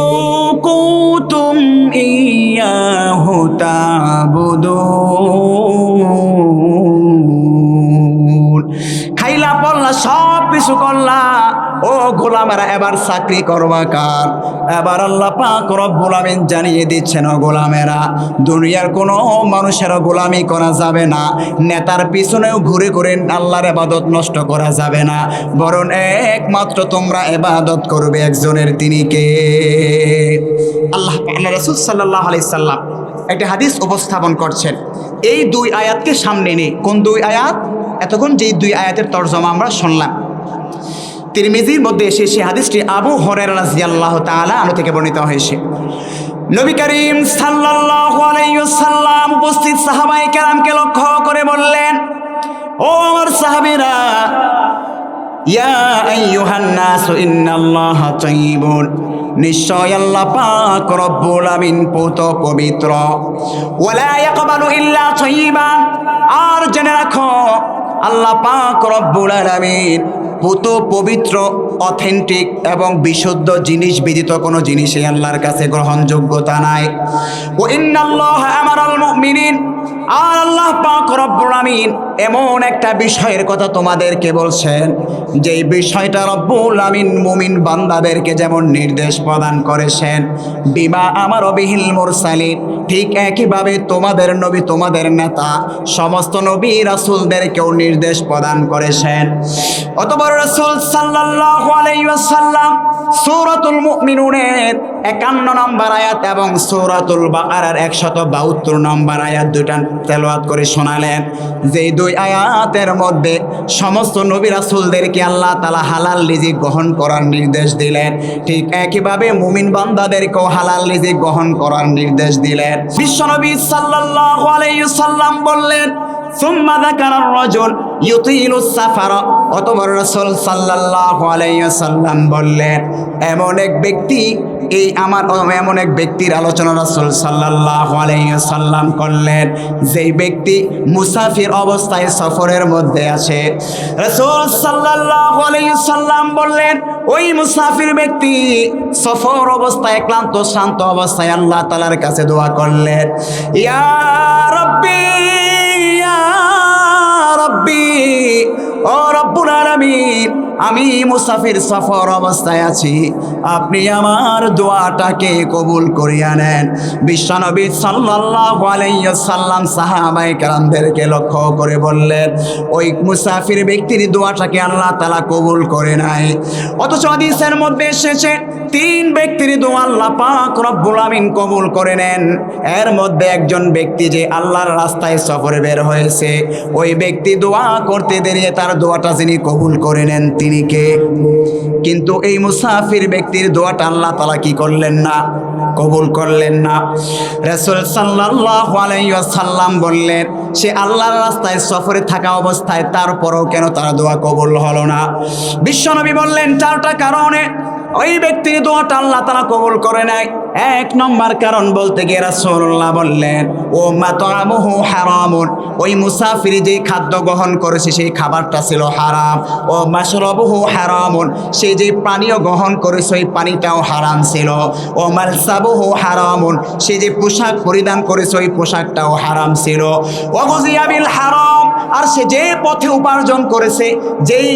কুতুম ইয়াহু তা'বুদুন, খাইলা পড়লা সব কিছু করলা, ও গোলামেরা এবার চাকরি করবা কার? এবার আল্লাহ পাক রব্বুল আমিন জানিয়ে দিচ্ছেন, ও গোলামেরা, দুনিয়ার কোনো মানুষের গোলামি করা যাবে না, নেতার পিছনেও ঘুরে ঘুরে আল্লাহর ইবাদত নষ্ট করা যাবে না, বরং একমাত্র তোমরা ইবাদত করবে একজনের, তিনি কে? আল্লাহ রাসূল সাল্লাল্লাহু আলাইহি সাল্লাম একটা হাদিস উপস্থাপন করছেন। এই দুই আয়াতকে সামনে নিয়ে। কোন দুই আয়াত? এতক্ষণ যেই দুই আয়াতের তরজমা আমরা শুনলাম, তিরমিজির মধ্যে এসে সেই হাদিসটি আবু হুরায়রা রাদিয়াল্লাহু তাআলা আনহু থেকে বর্ণিত হয়েছে। নবী করিম সাল্লাল্লাহু আলাইহি ওয়াসাল্লাম উপস্থিত সাহাবায়ে কেরামকে লক্ষ্য করে বললেন, ও আমার সাহাবীরা, ইয়া আইয়ুহান নাস ইন্নাল্লাহা তাইয়্যিবুন, নিশ্চয় আল্লাহ পাক রব্বুল আমিন পুত পবিত্র, ওয়ালা ইয়াকবালু ইল্লা তাইয়্যিবান, আর জেনে রাখো আল্লাহ পাক রব্বুল আমিন পুত পবিত্র, অথেন্টিক এবং বিশুদ্ধ জিনিস ব্যতীত কোনো জিনিসই আল্লাহর কাছে গ্রহণযোগ্যতা নাই। ও ইন্নাল্লাহা আমারাল মুমিনিন, আর আল্লাহ পাক রব্বুল আমিন এমন একটা বিষয়ের কথা তোমাদেরকে বলছেন, যেই বিষয়টা রব্বুল আমিন মুমিন বান্দাদেরকে যেমন নির্দেশ প্রদান করেছেন, বিমা আমার বিহিল মুরসালিন, ঠিক একইভাবে তোমাদের নবী, তোমাদের নেতা সমস্ত নবী রাসূলদেরকেও নির্দেশ প্রদান করেছেন। অতঃপর রাসূল সাল্লাল্লাহু আলাইহি ওয়াসাল্লাম সূরাতুল মুমিনুনের 51 নম্বর আয়াত এবং সূরাতুল বাকারার 172 নম্বর আয়াত দুইটা তেলাওয়াত করে শোনালেন। যেই দুই আয়াতের মধ্যে সমস্ত নবী রাসূলদেরকে আল্লাহ তাআলা হালাল রিজিক গ্রহণ করার নির্দেশ দিলেন, ঠিক একইভাবে মুমিন বান্দাদেরকেও হালাল রিজিক গ্রহণ করার নির্দেশ দিলেন। বিশ্বনবী সাল্লাল্লাহু আলাইহি ওয়াসাল্লাম বললেন, সুম্মা যাকারার রাজুল ইউতিলুস সাফারা, অতঃপর রাসূল সাল্লাল্লাহু আলাইহি ওয়াসাল্লাম বললেন, এমন এক ব্যক্তি, এই আমার এমন এক ব্যক্তির আলোচনা রাসূল সাল্লাল্লাহু আলাইহি ওয়াসাল্লাম করলেন, যেই ব্যক্তি মুসাফির অবস্থায় সফরের মধ্যে আছে। রাসূল সাল্লাল্লাহু আলাইহি ওয়াসাল্লাম বললেন, ওই মুসাফির ব্যক্তি সফর অবস্থায় ক্লান্ত শান্ত অবস্থায় আল্লাহ তাআলার কাছে দোয়া করলেন, ইয়া রাব্বি, ইয়া রাব্বি, ও রব্বুল আলামিন, আমি মুসাফির সফর অবস্থায় আছি, আপনি আমার দোয়াটাকে কবুল করিয়া নেন। বিশ্বনবী সাল্লাল্লাহু আলাইহি ওয়াসাল্লাম সাহাবায়ে কেরামদেরকে লক্ষ্য করে বললেন, ওই মুসাফির ব্যক্তির দোয়াটাকে আল্লাহ তাআলা কবুল করে নাই। অথচ হাদিসের মধ্যে এসেছে 3 ব্যক্তির দোয়া আল্লাহ পাক রব্বুল আমিন কবুল করে নেন। এর মধ্যে একজন ব্যক্তি যে আল্লাহর রাস্তায় সফরে বের হয়েছে, ওই ব্যক্তি দোয়া করতে দেরি তার দোয়াটা যিনি কবুল করে নেন তিনি কে? কিন্তু এই মুসাফির ব্যক্তির দোয়াটা আল্লাহ তাআলা কি করলেন না? কবুল করলেন না। রাসূল সাল্লাল্লাহু আলাইহি ওয়াসাল্লাম বললেন, সে আল্লাহর রাস্তায় সফরে থাকা অবস্থায় তারপরও কেন তার দোয়া কবুল হলো না? বিশ্বনবী বললেন 4টা কারণে ওই ব্যক্তির দোয়াটা আল্লাহ তাআলা কবুল করে নাই। 1 নম্বর কারণ বলতে গিয়ে রাসূলুল্লাহ বললেন, ও মাতআমুহু হারামুন, ওই মুসাফির যে খাদ্য গ্রহণ করেছে সেই খাবারটা ছিল হারাম। ও মাশরাবুহু হারামুন, সে যে পানীয় গ্রহণ করেছে ওই পানিটাও হারাম ছিল। ও মালসাবুহু হারামুন, সে যে পোশাক পরিধান করেছে ওই পোশাকটাও হারাম ছিল। ও গুযিয়া বিল হারাম, আর সে যে পথে উপার্জন করেছে, যেই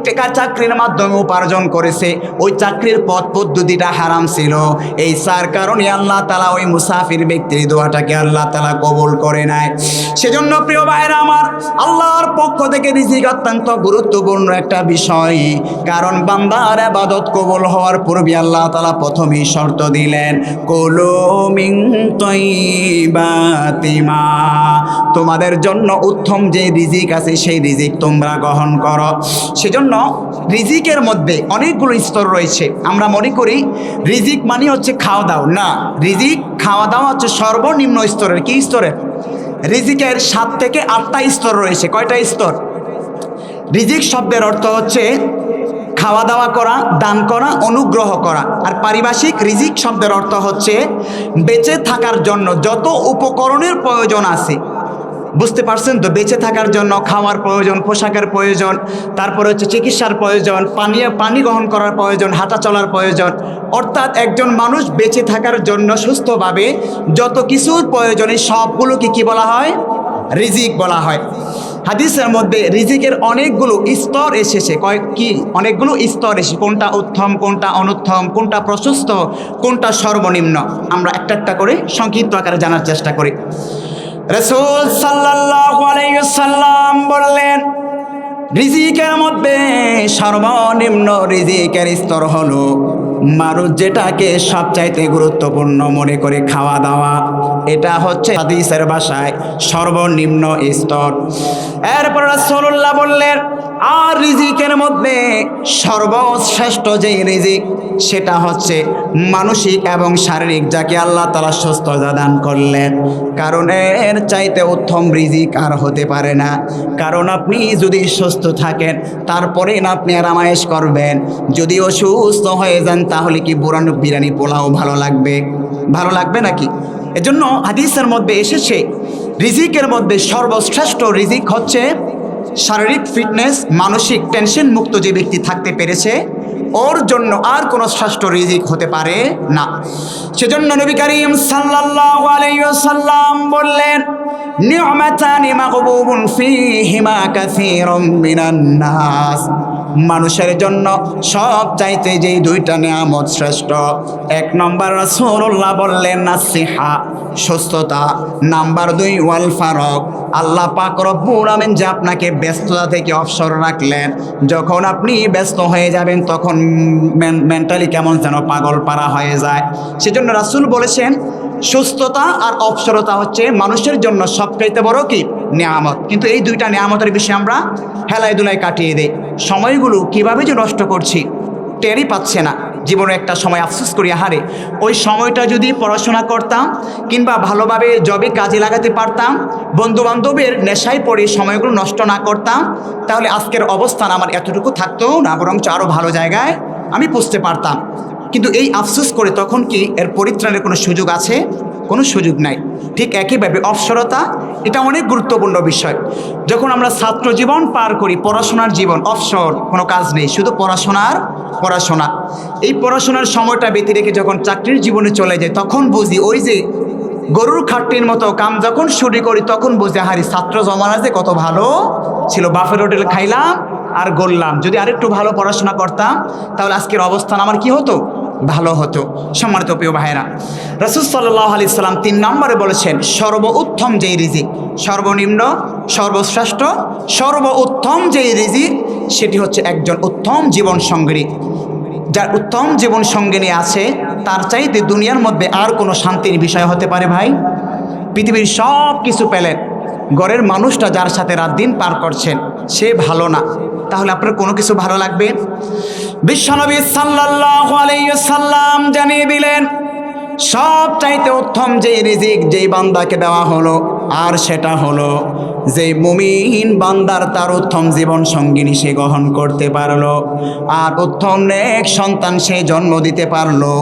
টাকা চাকরির মাধ্যমে উপার্জন করেছে, ওই চাকরির পথ পদ্ধতিটা হারাম ছিল। এই 4 কারণে আল্লাহ তাআলা ওই মুসাফির ব্যক্তির দোয়াটাকে আল্লাহ তাআলা কবুল করে নাই। সেজন্য প্রিয় ভাইরা আমার, আল্লাহর পক্ষ থেকে রিজিক অত্যন্ত গুরুত্বপূর্ণ একটা বিষয়। কারণ বান্দার ইবাদত কবুল হওয়ার পূর্বে আল্লাহ তাআলা প্রথমেই শর্ত দিলেন, কুলু মিন তাইয়্যিবাতি মা, তোমাদের জন্য উত্তম যে রিজিক আছে সেই রিজিক তোমরা গ্রহণ করো। সেজন্য রিজিকের মধ্যে অনেকগুলো স্তর রয়েছে। আমরা মনে করি রিজিক মানে হচ্ছে খাওয়া দাওয়া, না, রিজিক খাওয়া দাওয়া হচ্ছে সর্বনিম্ন স্তরের। কি স্তরের? রিজিকের 7 থেকে 8টা স্তর রয়েছে। কয়টা স্তর? রিজিক শব্দের অর্থ হচ্ছে খাওয়া দাওয়া করা, দান করা, অনুগ্রহ করা। আর পারিভাষিক রিজিক শব্দের অর্থ হচ্ছে বেঁচে থাকার জন্য যত উপকরণের প্রয়োজন আছে। বুঝতে পারছেন তো? বেঁচে থাকার জন্য খাওয়ার প্রয়োজন, পোশাকের প্রয়োজন, তারপরে হচ্ছে চিকিৎসার প্রয়োজন, পানি গ্রহণ করার প্রয়োজন, হাঁটা চলার প্রয়োজন। অর্থাৎ একজন মানুষ বেঁচে থাকার জন্য সুস্থভাবে যত কিছুর প্রয়োজনে সবগুলোকে কি বলা হয়? রিজিক বলা হয়। হাদিসের মধ্যে রিজিকের অনেকগুলো স্তর এসেছে। অনেকগুলো স্তর এসেছে। কোনটা উত্তম, কোনটা অনুত্তম, কোনটা প্রশস্ত, কোনটা সর্বনিম্ন, আমরা একটা একটা করে সংক্ষিপ্ত আকারে জানার চেষ্টা করি। রাসূল সাল্লাল্লাহু আলাইহি ওয়াসাল্লাম বললেন, রিজিকের মধ্যে সর্বনিম্ন রিজিকের স্তর হলো মানুষ যেটাকে সবচাইতে গুরুত্বপূর্ণ মনে করে খাওয়া দাওয়া। এটা হচ্ছে হাদিসের ভাষায় সর্বনিম্ন স্তর। এরপর রাসূলুল্লাহ বললেন, আর রিজিকের মধ্যে সর্বশ্রেষ্ঠ যে রিজিক সেটা হচ্ছে মানসিক এবং শারীরিক, যাকে আল্লাহ তাআলা সুস্থতা দান করলেন। কারণ এর চাইতে উত্তম রিজিক আর হতে পারে না। কারণ আপনি যদি সুস্থ থাকেন তারপরে না আপনি আরামায়েশ করবেন, যদি অসুস্থ হয়ে যান তাহলে কি বিরিয়ানি পোলাও ভালো লাগবে? ভালো লাগবে নাকি? এজন্য হাদিসের মধ্যে এসেছে রিজিকের মধ্যে সর্বশ্রেষ্ঠ রিজিক হচ্ছে শারীরিক ফিটনেস, মানসিক টেনশন মুক্ত যে ব্যক্তি থাকতে পেরেছে ওর জন্য আর কোনো শ্রেষ্ঠ রিজিক হতে পারে না। সেজন্য নবী করিম সাল্লাল্লাহু আলাইহি ওয়াসাল্লাম বললেন, নি'মাতানি মাগবুবুন ফীহিমা কাসীরুম মিনান নাস। মানুষের জন্য সব চাইতে যেই দুইটা নিয়ামত শ্রেষ্ঠ, এক নম্বর রাসূলুল্লাহ বললেন নাসিহা, সুস্থতা। নাম্বার 2 ওয়াল ফারাগ, আল্লাহ পাক রব্বুল আমিন যে আপনাকে ব্যস্ততা থেকে অবসর রাখলেন, যখন আপনি ব্যস্ত হয়ে যাবেন তখন মেন্টালি কেমন যেন পাগল পারা হয়ে যায়। সেজন্য রাসূল বলেছেন সুস্থতা আর অবসরতা হচ্ছে মানুষের জন্য সবচাইতে বড় কি নিয়ামত। কিন্তু এই দুইটা নিয়ামতের বিষয়ে আমরা হেলায় দুলায় কাটিয়ে দিই। সময়গুলো কিভাবে যে নষ্ট করছি টেরই পাচ্ছে না। জীবনে একটা সময় আফসোস করি, হারে ওই সময়টা যদি পড়াশোনা করতাম কিংবা ভালোভাবে জবে কাজে লাগাতে পারতাম, বন্ধুবান্ধবের নেশায় পড়ে সময়গুলো নষ্ট না করতাম, তাহলে আজকের অবস্থান আমার এতটুকু থাকতো না, বরঞ্চ আরও ভালো জায়গায় আমি পৌঁছতে পারতাম। কিন্তু এই আফসোস করে তখন কি এর পরিত্রাণের কোনো সুযোগ আছে? কোনো সুযোগ নাই। ঠিক একইভাবে অবসরতা এটা অনেক গুরুত্বপূর্ণ বিষয়। যখন আমরা ছাত্র জীবন পার করি, পড়াশোনার জীবন, অবসর কোনো কাজ নেই, শুধু পড়াশোনা। এই পড়াশোনার সময়টা ব্যতি রেখে যখন চাকরির জীবনে চলে যায় তখন বুঝি ওই যে গরুর খাটনির মতো কাম যখন শুরু করি তখন বুঝি হারি ছাত্র জমানা যে কত ভালো ছিল, বাফের হোটেল খাইলাম আর গড়লাম। যদি আরেকটু ভালো পড়াশোনা করতাম তাহলে আজকের অবস্থান আমার কি হতো? ভালো হতো। সম্মানিত প্রিয় ভাইরা, রাসূল সাল্লাল্লাহু আলাইহি সাল্লাম 3 নম্বরে বলেছেন সর্বোত্তম যেই রিজিক, সর্বনিম্ন, সর্বশ্রেষ্ঠ, সর্বোত্তম যেই রিজিক সেটি হচ্ছে একজন উত্তম জীবন সঙ্গী। যার উত্তম জীবন সঙ্গিনী আছে তার চাইতে দুনিয়ার মধ্যে আর কোনো শান্তির বিষয় হতে পারে ভাই? পৃথিবীর সব কিছু পেলেন, ঘরের মানুষটা যার সাথে রাত দিন পার করছেন সে ভালো না, তাহলে আপনার কোনো কিছু ভালো লাগবে? বিশ্বনবী সাল্লাল্লাহু আলাইহি ওয়াসাল্লাম জানিয়ে দিলেন সব চাইতে উত্তম যেই রিজিক যেই বান্দাকে দেওয়া হলো, আর সেটা হলো যে মুমিন বান্দার তার উত্তম জীবন সঙ্গিনী সে গ্রহণ করতে পারলো আর উত্তম নেক সন্তান সে জন্ম দিতে পারলো,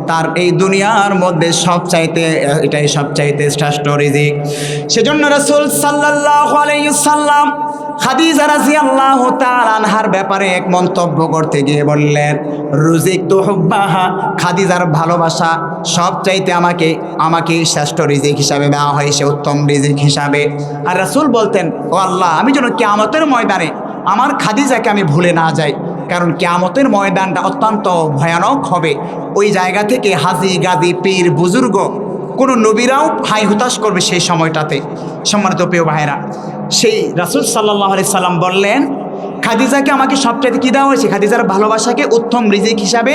তার এই দুনিয়ার মধ্যে এটাই সবচাইতে শ্রেষ্ঠ রিজিক। সেজন্য রাসূল সাল্লাল্লাহু আলাইহি ওয়াসাল্লাম খাদিজা রাদিয়াল্লাহু তাআলা আনহার ব্যাপারে এক মন্তব্য করতে গিয়ে বললেন, রুজিকতু হুব্বাহা, খাদিজার ভালোবাসা সবচাইতে আমাকে শ্রেষ্ঠ রিজিক হিসাবে দেওয়া হয়েছে, উত্তম রিজিক হিসাবে। আর রাসূল বলতেন, ও আল্লাহ, আমি যেন কিয়ামতের ময়দানে আমার খাদিজাকে আমি ভুলে না যাই, কারণ কিয়ামতের ময়দানটা অত্যন্ত ভয়ানক হবে। ওই জায়গা থেকে হাজি গাজী পীর বুজুর্গ কোনো নবীরাও হাই হুতাশ করবে সেই সময়টাতে। সম্মানিত প্রিয় ভাইরা, সেই রাসূল সাল্লাল্লাহু আলাইহি সাল্লাম বললেন খাদিজাকে আমাকে সবচাইতে কী দেওয়া হয়েছে? খাদিজার ভালোবাসাকে উত্তম রিজিক হিসাবে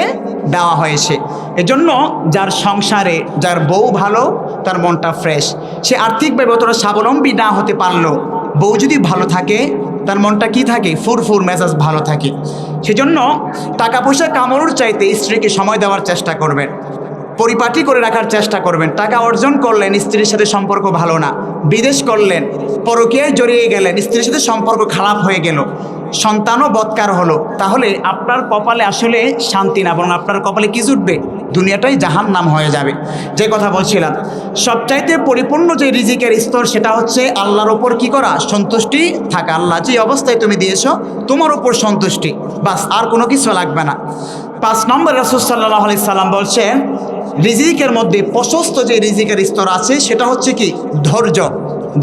দেওয়া হয়েছে। এজন্য যার সংসারে যার বউ ভালো, তার মনটা ফ্রেশ, সে আর্থিকভাবে অতটা স্বাবলম্বী না হতে পারলো, বউ যদি ভালো থাকে তার মনটা কি থাকে? ফুরফুর মেজাজ ভালো থাকে। সেজন্য টাকা পয়সা কামানোর চাইতে স্ত্রীকে সময় দেওয়ার চেষ্টা করবেন, পরিপাটি করে রাখার চেষ্টা করবেন। টাকা অর্জন করলেন, স্ত্রীর সাথে সম্পর্ক ভালো না, বিদেশ করলেন, পরকীয়ায় জড়িয়ে গেলেন, স্ত্রীর সাথে সম্পর্ক খারাপ হয়ে গেল, সন্তানও বৎকার হলো, তাহলে আপনার কপালে আসলে শান্তি না, বরং আপনার কপালে কি জুটবে? দুনিয়াটাই জাহান্নাম হয়ে যাবে। যে কথা বলছিলাম, সবচাইতে পরিপূর্ণ যে রিজিকের স্তর সেটা হচ্ছে আল্লাহর ওপর কি করা? সন্তুষ্টি থাকা। আল্লাহ যে অবস্থায় তুমি দিয়েছো তোমার ওপর সন্তুষ্টি, বাস, আর কোনো কিছু লাগবে না। 5 নম্বর রাসূল সাল্লাল্লাহু আলাইহি সাল্লাম বলছেন রিজিকের মধ্যে প্রশস্ত যে রিজিকের স্তর আছে সেটা হচ্ছে কি? ধৈর্য।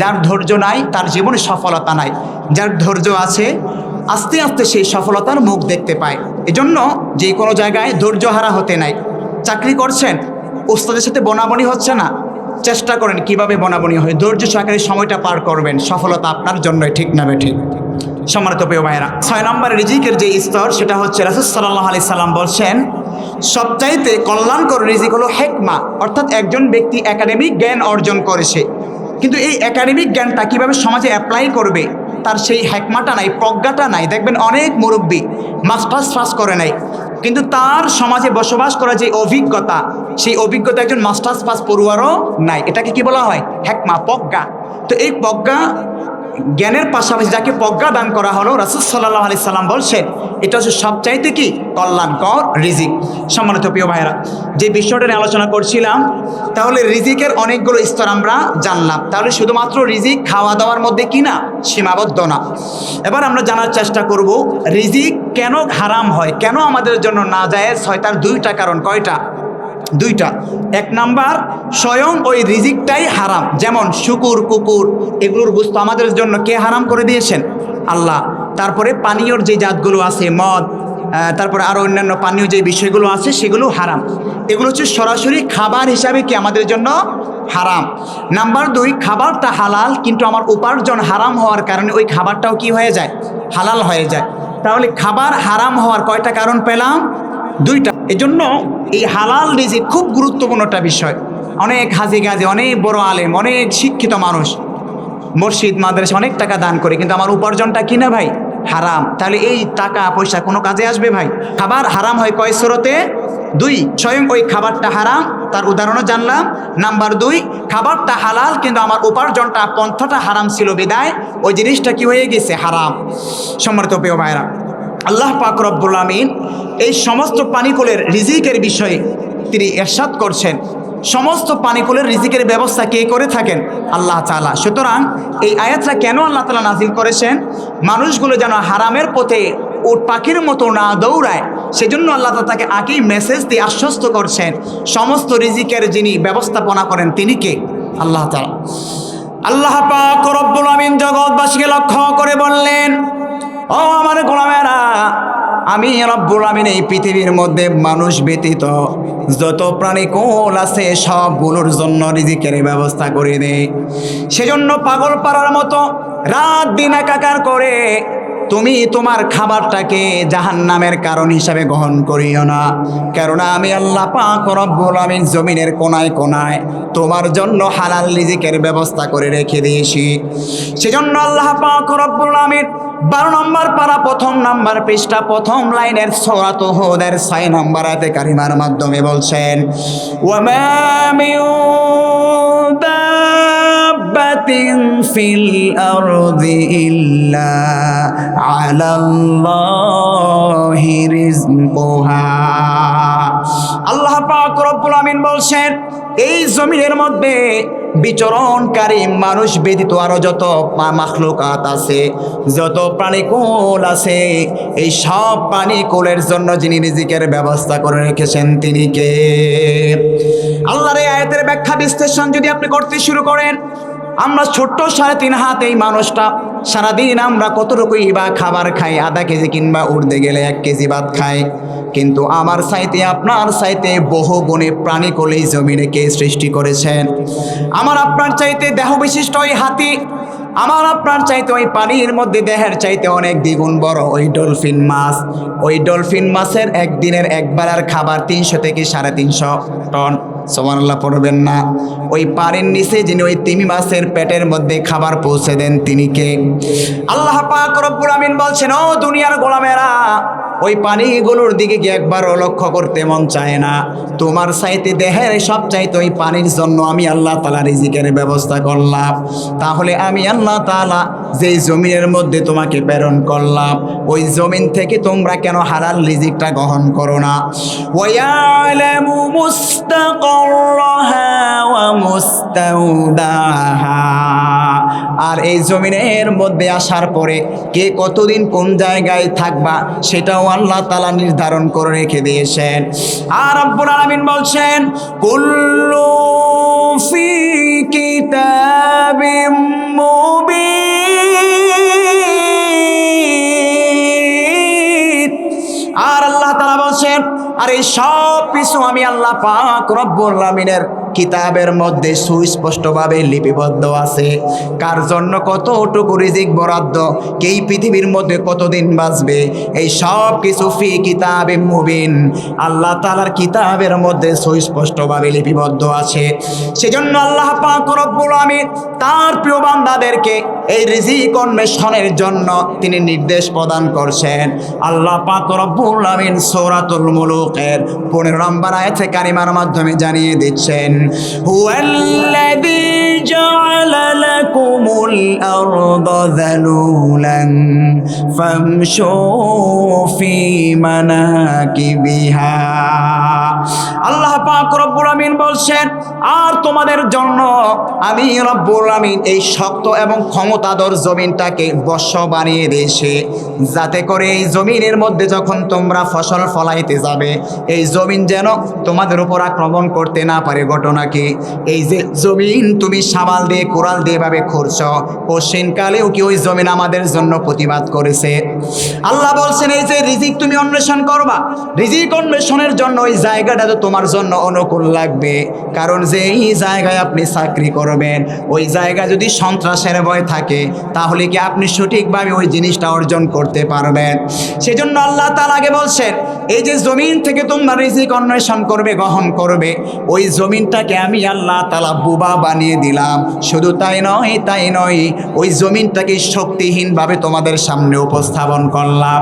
যার ধৈর্য নাই তার জীবনে সফলতা নাই, যার ধৈর্য আছে আস্তে আস্তে সেই সফলতার মুখ দেখতে পায়। এজন্য যে কোনো জায়গায় ধৈর্য হারা হতে নাই। চাকরি করছেন, ওস্তাদের সাথে বনাবনি হচ্ছে না, চেষ্টা করেন কিভাবে বনাবনি হয়, ধৈর্য সহকারে সময়টা পার করবেন, সফলতা আপনার জন্যই, ঠিক না ঠিক? সম্মানিত প্রিয় ভাইয়েরা, 6 নম্বর রিজিকের যে স্তর সেটা হচ্ছে রাসূল সাল্লাল্লাহু আলাইহি সাল্লাম বলছেন সবচাইতে কল্যাণকর রিজিক হলো হেকমা, অর্থাৎ একজন ব্যক্তি একাডেমিক জ্ঞান অর্জন করেছে, কিন্তু এই একাডেমিক জ্ঞানটা কিভাবে সমাজে অ্যাপ্লাই করবে তার সেই হেকমাটা নাই, প্রজ্ঞাটা নাই। দেখবেন অনেক মুরব্বী মাস্টার্স পাস করে নাই, কিন্তু তার সমাজে বসবাস করার যে অভিজ্ঞতা, সেই অভিজ্ঞতা একজন মাস্টার্স পাস পড়ুয়ারও নাই। এটাকে কি বলা হয়? হেকমা, প্রজ্ঞা। তো এই প্রজ্ঞা জ্ঞানের পাশাপাশি যাকে প্রজ্ঞা দান করা হলো, রাসূল সাল্লাল্লাহু আলাইহি সাল্লাম বলছেন এটা হচ্ছে সবচাইতে কি কল্যাণকর রিজিক। সম্মানিত প্রিয় ভাইরা, যে বিষয়টা নিয়ে আলোচনা করছিলাম, তাহলে রিজিকের অনেকগুলো স্তর আমরা জানলাম। তাহলে শুধুমাত্র রিজিক খাওয়া দাওয়ার মধ্যে কি না, সীমাবদ্ধ না। এবার আমরা জানার চেষ্টা করব রিজিক কেন হারাম হয়, কেন আমাদের জন্য নাজায়েজ হয়। তার দুইটা কারণ। কয়টা? দুইটা। এক নাম্বার, স্বয়ং ওই রিজিকটাই হারাম। যেমন শুকুর, কুকুর, এগুলোর গোশত আমাদের জন্য কে হারাম করে দিয়েছেন? আল্লাহ। তারপরে পানীয়র যে জাতগুলো আছে, মদ, তারপরে আরও অন্যান্য পানীয় যে বিষয়গুলো আছে সেগুলো হারাম। এগুলো হচ্ছে সরাসরি খাবার হিসাবে কি আমাদের জন্য হারাম। নাম্বার দুই, খাবারটা হালাল, কিন্তু আমার উপার্জন হারাম হওয়ার কারণে ওই খাবারটাও কি হয়ে যায়? হালাল হয়ে যায়। তাহলে খাবার হারাম হওয়ার কয়টা কারণ পেলাম? দুইটা। এজন্য এই হালাল রিজিক খুব গুরুত্বপূর্ণ একটা বিষয়। অনেক হাজি গাজি, অনেক বড় আলেম, অনেক শিক্ষিত মানুষ মসজিদ মাদ্রাসা অনেক টাকা দান করে, কিন্তু আমার উপার্জনটা কি না ভাই? হারাম। তাহলে এই টাকা পয়সা কোনো কাজে আসবে ভাই? খাবার হারাম হয় কয় সুরতে? দুই, স্বয়ং ওই খাবারটা হারাম, তার উদাহরণও জানলাম। নাম্বার দুই, খাবারটা হালাল, কিন্তু আমার উপার্জনটা পন্থাটা হারাম ছিল বিদায় ওই জিনিসটা কি হয়ে গেছে? হারাম। সম্মানিত প্রিয় ভাইরা, আল্লাহ পাক রব্বুল আমিন এই সমস্ত পানিকুলের রিজিকের বিষয়ে তিনি ইরশাদ করছেন। সমস্ত পানিকুলের রিজিকের ব্যবস্থা কে করে থাকেন? আল্লাহ তাআলা। সুতরাং এই আয়াতটা কেন আল্লাহ তাআলা নাজিল করেছেন? মানুষগুলো যেন হারামের পথে উট পাখির মতো না দৌড়ায়, সেজন্য আল্লাহ তাআলা তাকে আগেই মেসেজ দিয়ে আশ্বস্ত করছেন সমস্ত রিজিকের যিনি ব্যবস্থাপনা করেন তিনি কে? আল্লাহ তাআলা। আল্লাহ পাক রব্বুল আমিন জগৎবাসীকে লক্ষ্য করে বললেন, ও আমার গোলামেরা, আমি রব্বুল আমিন এই পৃথিবীর মধ্যে মানুষ ব্যতীত যত প্রাণীকুল আছে সবগুলোর জন্য রিজিকের ব্যবস্থা করে দেই। সেজন্য পাগল পাড়ার মতো রাত দিন একাকার করে তুমি তোমার খাবারটাকে জাহান্নামের কারণ হিসাবে গ্রহণ করিও না। কেননা আমি আল্লাহ পাক রব্বুল আমিন জমিনের কোনায় কোনায় তোমার জন্য হালাল রিজিকের ব্যবস্থা করে রেখে দিয়েছি। সেজন্য আল্লাহ পাক রব্বুল আমিন 12 নম্বর পারা 1 নম্বর পৃষ্ঠা 1 লাইনের সূরা হুদের 6 নম্বর আয়াতে কারিমার মাধ্যমে বলছেন, ওয়ামা মিন দাব্বাতিন ফিল আরদি ইল্লা আলাল্লাহি রিজকুহা। আল্লাহ পাক রব্বুল আমিন বলছেন, এই জমিনের মধ্যে বিচরণকারী মানুষ ব্যতীত আরো যত মাখলুকাত আছে, যত প্রাণীকুল আছে, এই সব প্রাণীকুলের জন্য যিনি রিজিকের ব্যবস্থা করে রেখেছেন তিনি কে? আল্লাহর এই আয়াতের ব্যাখ্যা বিশ্লেষণ যদি আপনি করতে শুরু করেন, আমরা ছোট্ট 3.5 হাত এই মানুষটা সারাদিন আমরা কতটুকুই বা খাবার খাই, আধা কেজি কিংবা উঠতে গেলে 1 কেজি ভাত খাই, কিন্তু আমার চাইতে আপনার চাইতে বহু গুণে প্রাণীকুল এই জমিনে কে সৃষ্টি করেছেন? আমার আপনার চাইতে দেহ বিশিষ্ট ওই হাতি, আমার আপনার চাইতে ওই পানির মধ্যে দেহের চাইতে অনেক দ্বিগুণ বড় ওই ডলফিন মাছ। ওই ডলফিন মাছের একদিনের একবেলার খাবার 300 থেকে 350 টন। সুবহানাল্লাহ পড়বেন না? ওই পানির নিচে যিনি ওই তিমি মাছের পেটের মধ্যে খাবার পৌঁছে দেন তিনি কে? আল্লাহ পাক রব্বুল আমিন বলছেন, ও দুনিয়ার গোলামেরা, ওই পানিগুলোর দিকে কি একবারও লক্ষ্য করতে মন চায় না? তোমার চাইতে দেহের সব চাইতে ওই পানির জন্য আমি আল্লাহ তাআলা রিজিকের ব্যবস্থা করলাম। তাহলে আমি আল্লাহ তাআলা যেই জমিনের মধ্যে তোমাকে প্রেরণ করলাম, ওই জমিন থেকে তোমরা কেন হালাল রিজিকটা গ্রহণ করো না? ওয়ায়ালামু মুস্তাকাররাহা ওয়া মুস্তাওদাহা। আর এই জমিনের মধ্যে আসার পরে কে কতদিন কোন জায়গায় থাকবা সেটাও আল্লাহ তাআলা নির্ধারণ করে রেখে দিয়েছেন। আর রব্বুল আলামিন বলছেন, কুল্লু ফি কিতাবিম মুবিন। আর আল্লাহ তাআলা বলছেন, আর এই সব কিছু আমি আল্লাহ পাক রব্বুল আলামিনের কিতাবের মধ্যে সুস্পষ্টভাবে লিপিবদ্ধ আছে। কার জন্য কতটুকু রিজিক বরাদ্দ, কে এই পৃথিবীর মধ্যে কতদিন বাঁচবে, এই সব কিছু ফি কিতাবে মুবিন, আল্লাহ তাআলার কিতাবের মধ্যে সুস্পষ্টভাবে লিপিবদ্ধ আছে। সেজন্য আল্লাহ পাক রব্বুল আমিন তার প্রিয় বান্দাদেরকে এই রিজিক অন্বেষণের জন্য তিনি নির্দেশ প্রদান করছেন। আল্লাহ পাক রব্বুল আমিন সূরাতুল মুলুকের 15 নম্বর আয়াতে কারিমার মাধ্যমে জানিয়ে দিচ্ছেন, হুয়াল্লাযী জাআলা লাকুমুল আরদা যালুলান ফামশু ফি মানাকিবিহা। আল্লাহ পাক রব্বুল আমিন বলছেন, আর তোমাদের জন্য আমি রব্বুল আমিন এই শক্ত এবং ক্ষমতাধর জমিনটাকে বর্ষ বানিয়ে দিয়েছি, যাতে করে এই জমিনের মধ্যে যখন তোমরা ফসল ফলাইতে যাবে, এই জমিন যেন তোমাদের উপর আক্রমণ করতে না পারে। ঘটনা কি, এই যে জমিন তুমি সাবাল দিয়ে কোরাল দিয়ে ভাবে খুঁড়ছ, পশ্চিমকালেও কি ওই জমিন আমাদের জন্য প্রতিবাদ করেছে? আল্লাহ বলছেন, এই যে রিজিক তুমি অন্বেষণ করবা, রিজিক অন্বেষণের জন্য ওই জায়গাটা তো তোমার জন্য অনুকূল লাগবে। কারণ যে এই জায়গায় আপনি চাকরি করবেন, ওই জায়গায় যদি সন্ত্রাসের ভয় থাকে, তাহলে কি আপনি সঠিকভাবে ওই জিনিসটা অর্জন করতে পারবেন? সেজন্য আল্লাহ তাআলা আগে বলছেন, এই যে জমিন থেকে তোমরা রিজিক অন্বেষণ করবে, গ্রহণ করবে, ওই জমিনটাকে আমি আল্লাহ তাআলা বুবা বানিয়ে দিলাম। শুধু তাই নয়, ওই জমিনটাকে শক্তিহীনভাবে তোমাদের সামনে উপস্থাপন করলাম,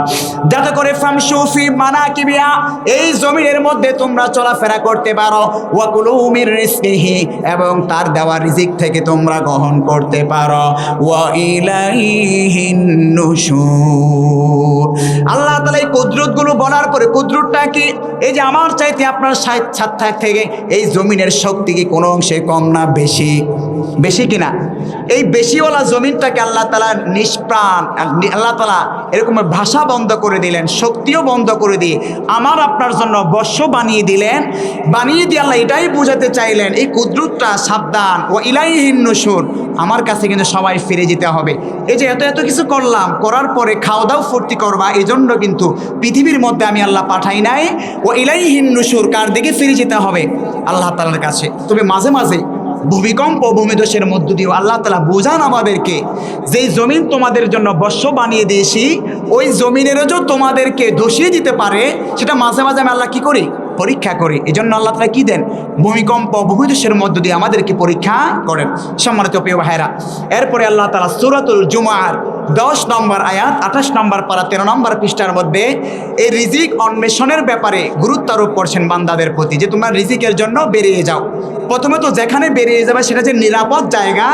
যাতে করে ফামশু ফি মানাকিবিহা, এই জমিনের মধ্যে তোমরা চলাফেরা করতে পারো, ওয়া কুলু মির রিজকিহি, এবং তার দেওয়া রিজিক থেকে তোমরা গ্রহণ করতে পারো, ওয়া ইলাইহিন নুশুর। আল্লাহ তাআলা এই কুদরতগুলো বলার পরে, কুদরতটা কি, এই যে আমার চাইতে আপনার ছাদ থেকে এই জমিনের শক্তি কি কোনো অংশে কম না বেশি? বেশি কিনা? এই বেশিওয়ালা জমিনটাকে আল্লাহ তাআলা নিষ্প্রাণ, আল্লাহ তাআলা এরকম ভাষা বন্ধ করে দিলেন, শক্তিও বন্ধ করে দিয়ে আমার আপনার জন্য বর্ষ বানিয়ে দিলেন। বানিয়ে দিয়ে আল্লাহ এটাই বোঝাতে চাইলেন, এই কুদরতটা সাবধান, ও ইলাইহিন নুশুর, আমার কাছে কিন্তু সবাই ফিরে যেতে হবে। এই যে এত কিছু করলাম, করার পরে খাওয়া দাও ফুর্তি করবা, এই জন্য কিন্তু পৃথিবীর মধ্যে আমি আল্লাহ পাঠাই নাই। ও ইলাইহিন নুশুর, কার দিকে ফিরে যেতে হবে? আল্লাহ তাআলার কাছে। তবে মাঝে মাঝে ভূমিকম্প, ভূমিধসের মধ্য দিয়েও আল্লাহ তাআলা বোঝান আমাদেরকে, যেই জমিন তোমাদের জন্য বর্ষ বানিয়ে দিয়েছি, ওই জমিনেরও যে তোমাদেরকে ধসিয়ে দিতে পারে, সেটা মাঝে মাঝে আমি আল্লাহ কি করি? পরীক্ষা করি। এই জন্য আল্লাহ তাআলা কি দেন? ভূমিকম্প, ভূমিধসের মধ্য দিয়ে আমাদেরকে পরীক্ষা করেন। সম্মানিত প্রিয় ভাইরা, এরপরে আল্লাহ তাআলা সূরাতুল জুমার 10 নম্বর আয়াত, 28 নম্বর পারা, 13 নম্বর পৃষ্ঠার মধ্যে এই রিজিক অন্বেষণের ব্যাপারে গুরুত্ব আরোপ করছেন বান্দাদের প্রতি, যে তোমরা রিজিকের জন্য বেরিয়ে যাও। প্রথমে তো যেখানে বেরিয়ে যাবে সেটা যে নিরাপদ জায়গা,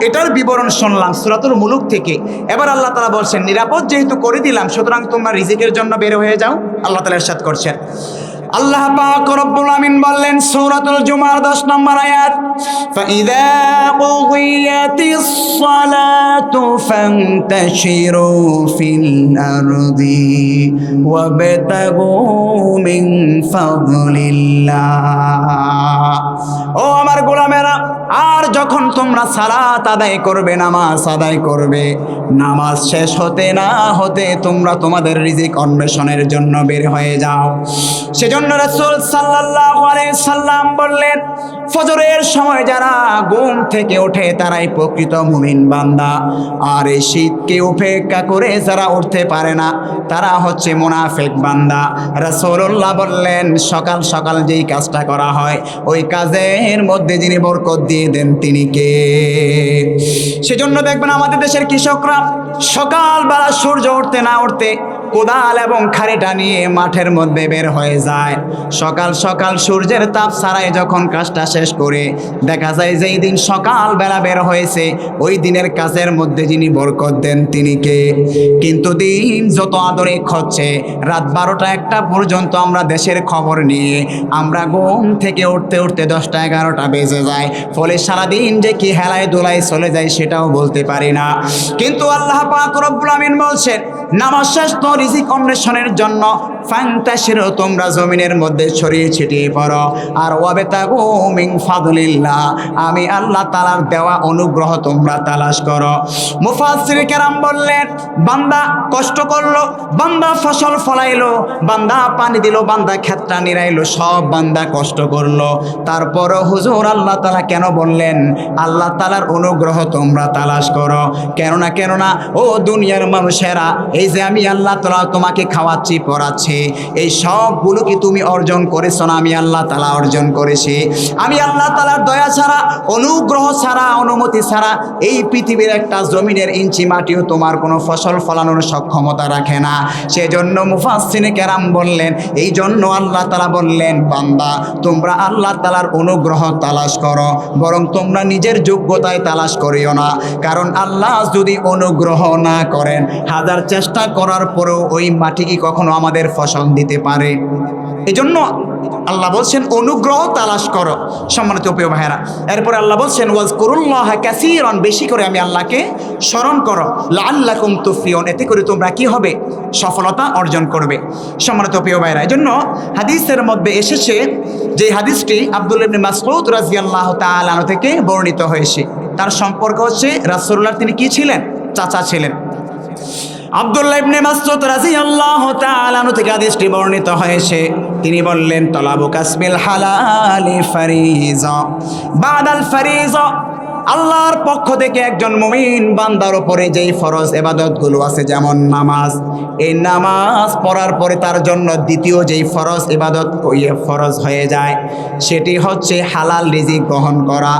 এটার বিবরণ শুনলাম সূরাতুল মুলুক থেকে। এবার আল্লাহ তাআলা বলছেন, নিরাপদ যেহেতু করে দিলাম, সুতরাং তোমরা রিজিকের জন্য বের হয়ে যাও। আল্লাহ তাআলা ইরশাদ করছেন, আল্লাহ পাক রব্বুল আমিন বললেন সূরাতুল জুমার 10 নম্বর আয়াত, ফাইযা কুদিয়াতিস সালাতু ফান্তাশিরু ফিল আরদি ওয়াবতাগু মিন ফাদলিল্লাহ। ও আমার গোলামেরা, আর যখন তোমরা সালাত আদায় করবে, নামাজ আদায় করবে, নামাজ শেষ হতে না হতে তোমরা তোমাদের রিজিক অন্বেষণের জন্য বের হয়ে যাও। সেজন্য রাসূল সাল্লাল্লাহু আলাইহি সাল্লাম বললেন, ফজরের সময় যারা ঘুম থেকে ওঠে তারাই প্রকৃত মুমিন বান্দা, আর এই শীতকে উপেক্ষা করে যারা উঠতে পারে না তারা হচ্ছে মুনাফিক বান্দা। রাসূলুল্লাহ বললেন, সকাল সকাল যেই কাজটা করা হয়, ওই কাজের মধ্যে যিনি বরকত দিয়ে দেন তিনি কে? সেজন্য দেখবেন আমাদের দেশের কৃষকরা সকালবেলা সূর্য উঠতে না উঠতে কোদাল এবং খাড়িটা নিয়ে মাঠের মধ্যে বের হয়ে যায়। সকাল সকাল সূর্যের তাপ ছাড়াই যখন কাজটা শেষ করে দেখা যায় যে এই দিন সকালবেলা বের হয়েছে, ওই দিনের কাজের মধ্যে যিনি বরকত দেন তিনি কে? কিন্তু দিন যত আধুনিক হচ্ছে, রাত 12টা-1টা পর্যন্ত আমরা দেশের খবর নিয়ে আমরা ঘুম থেকে উঠতে উঠতে 10টা-11টা বেজে যায়। ফলে সারাদিন যে কি হেলায় দোলায় চলে যায় সেটাও বলতে পারি না। কিন্তু আল্লাহ পাক রব্বুল আমিন বলছেন, নামাজ শেষ তো রিজিক অন্বেষণের জন্য, ফান্তাশিরু, তোমরা জমিনের মধ্যে ছড়িয়ে ছিটিয়ে পড়ো। আর ওয়াবতাগু মিন ফাদলিল্লাহ, আমি আল্লাহ তাআলার দেওয়া অনুগ্রহ তোমরা তালাশ করো। মুফাসসির কেরাম বললেন, বান্দা কষ্ট করলো, বান্দা ফসল ফলাইলো, বান্দা পানি দিল, বান্দা ক্ষেতটা নিরাইলো, সব বান্দা কষ্ট করলো, তারপরও হুজুর আল্লাহ তাআলা কেন বললেন আল্লাহ তাআলার অনুগ্রহ তোমরা তালাশ করো? কেননা ও দুনিয়ার মানুষেরা, এই যে আমি আল্লাহ তাআলা তোমাকে খাওয়াচ্ছি, পড়াচ্ছি, এই সবগুলো কি তুমি অর্জন করেছো না আমি আল্লাহ তাআলা অর্জন করেছি? আমি আল্লাহ তাআলার দয়া ছাড়া, অনুগ্রহ ছাড়া, অনুমতি ছাড়া এই পৃথিবীর একটা জমিনের ইঞ্চি মাটিও তোমার কোনো ফসল ফলানোর সক্ষমতা রাখে না। সেজন্য মুফাসসির কেরাম বললেন, এই জন্য আল্লাহ তাআলা বললেন, বান্দা তোমরা আল্লাহ তাআলার অনুগ্রহ তালাশ করো, বরং তোমরা নিজের যোগ্যতায় তালাশ করিও না। কারণ আল্লাহ যদি অনুগ্রহ না করেন, হাজার চেষ্টা করার পরেও ওই মাটি কি কখনো আমাদের ফসল দিতে পারে? এজন্য আল্লাহ বলছেন অনুগ্রহ তালাশ করো। সম্মানিত প্রিয় ভাইয়েরা, এরপরে আল্লাহ বলছেন ওয়াজকুরুল্লাহ কাসীরান, বেশি করে আমি আল্লাহকে স্মরণ করো, লাআল্লাকুম তুফলিহুন, এতে করে তোমরা কি হবে? সফলতা অর্জন করবে। সম্মানিত প্রিয় ভাইয়েরা, এজন্য হাদিসের মধ্যে এসেছে যে হাদিসটি আব্দুল্লাহ ইবনে মাসউদ রাদিয়াল্লাহু তাআলা আনহু থেকে বর্ণিত হয়েছে। তার সম্পর্ক হচ্ছে রাসূলুল্লাহ, তিনি কি ছিলেন? চাচা ছিলেন। আব্দুল্লাহ ইবনে মাসউদ রাদিয়াল্লাহু তাআলা আনহু থেকে হাদিসটি বর্ণিত হয়েছে। তিনি বললেন, তলাবু কাসবিল হালালি ফারিজা বাদাল ফারিজা, আল্লাহর পক্ষ থেকে একজন মুমিন বান্দার উপরে যেই ফরজ ইবাদতগুলো আছে, যেমন নামাজ, এই নামাজ পড়ার পরে তার জন্য দ্বিতীয় যেই ফরজ ইবাদত ফরজ হয়ে যায়, সেটি হচ্ছে হালাল রিজিক গ্রহণ করা।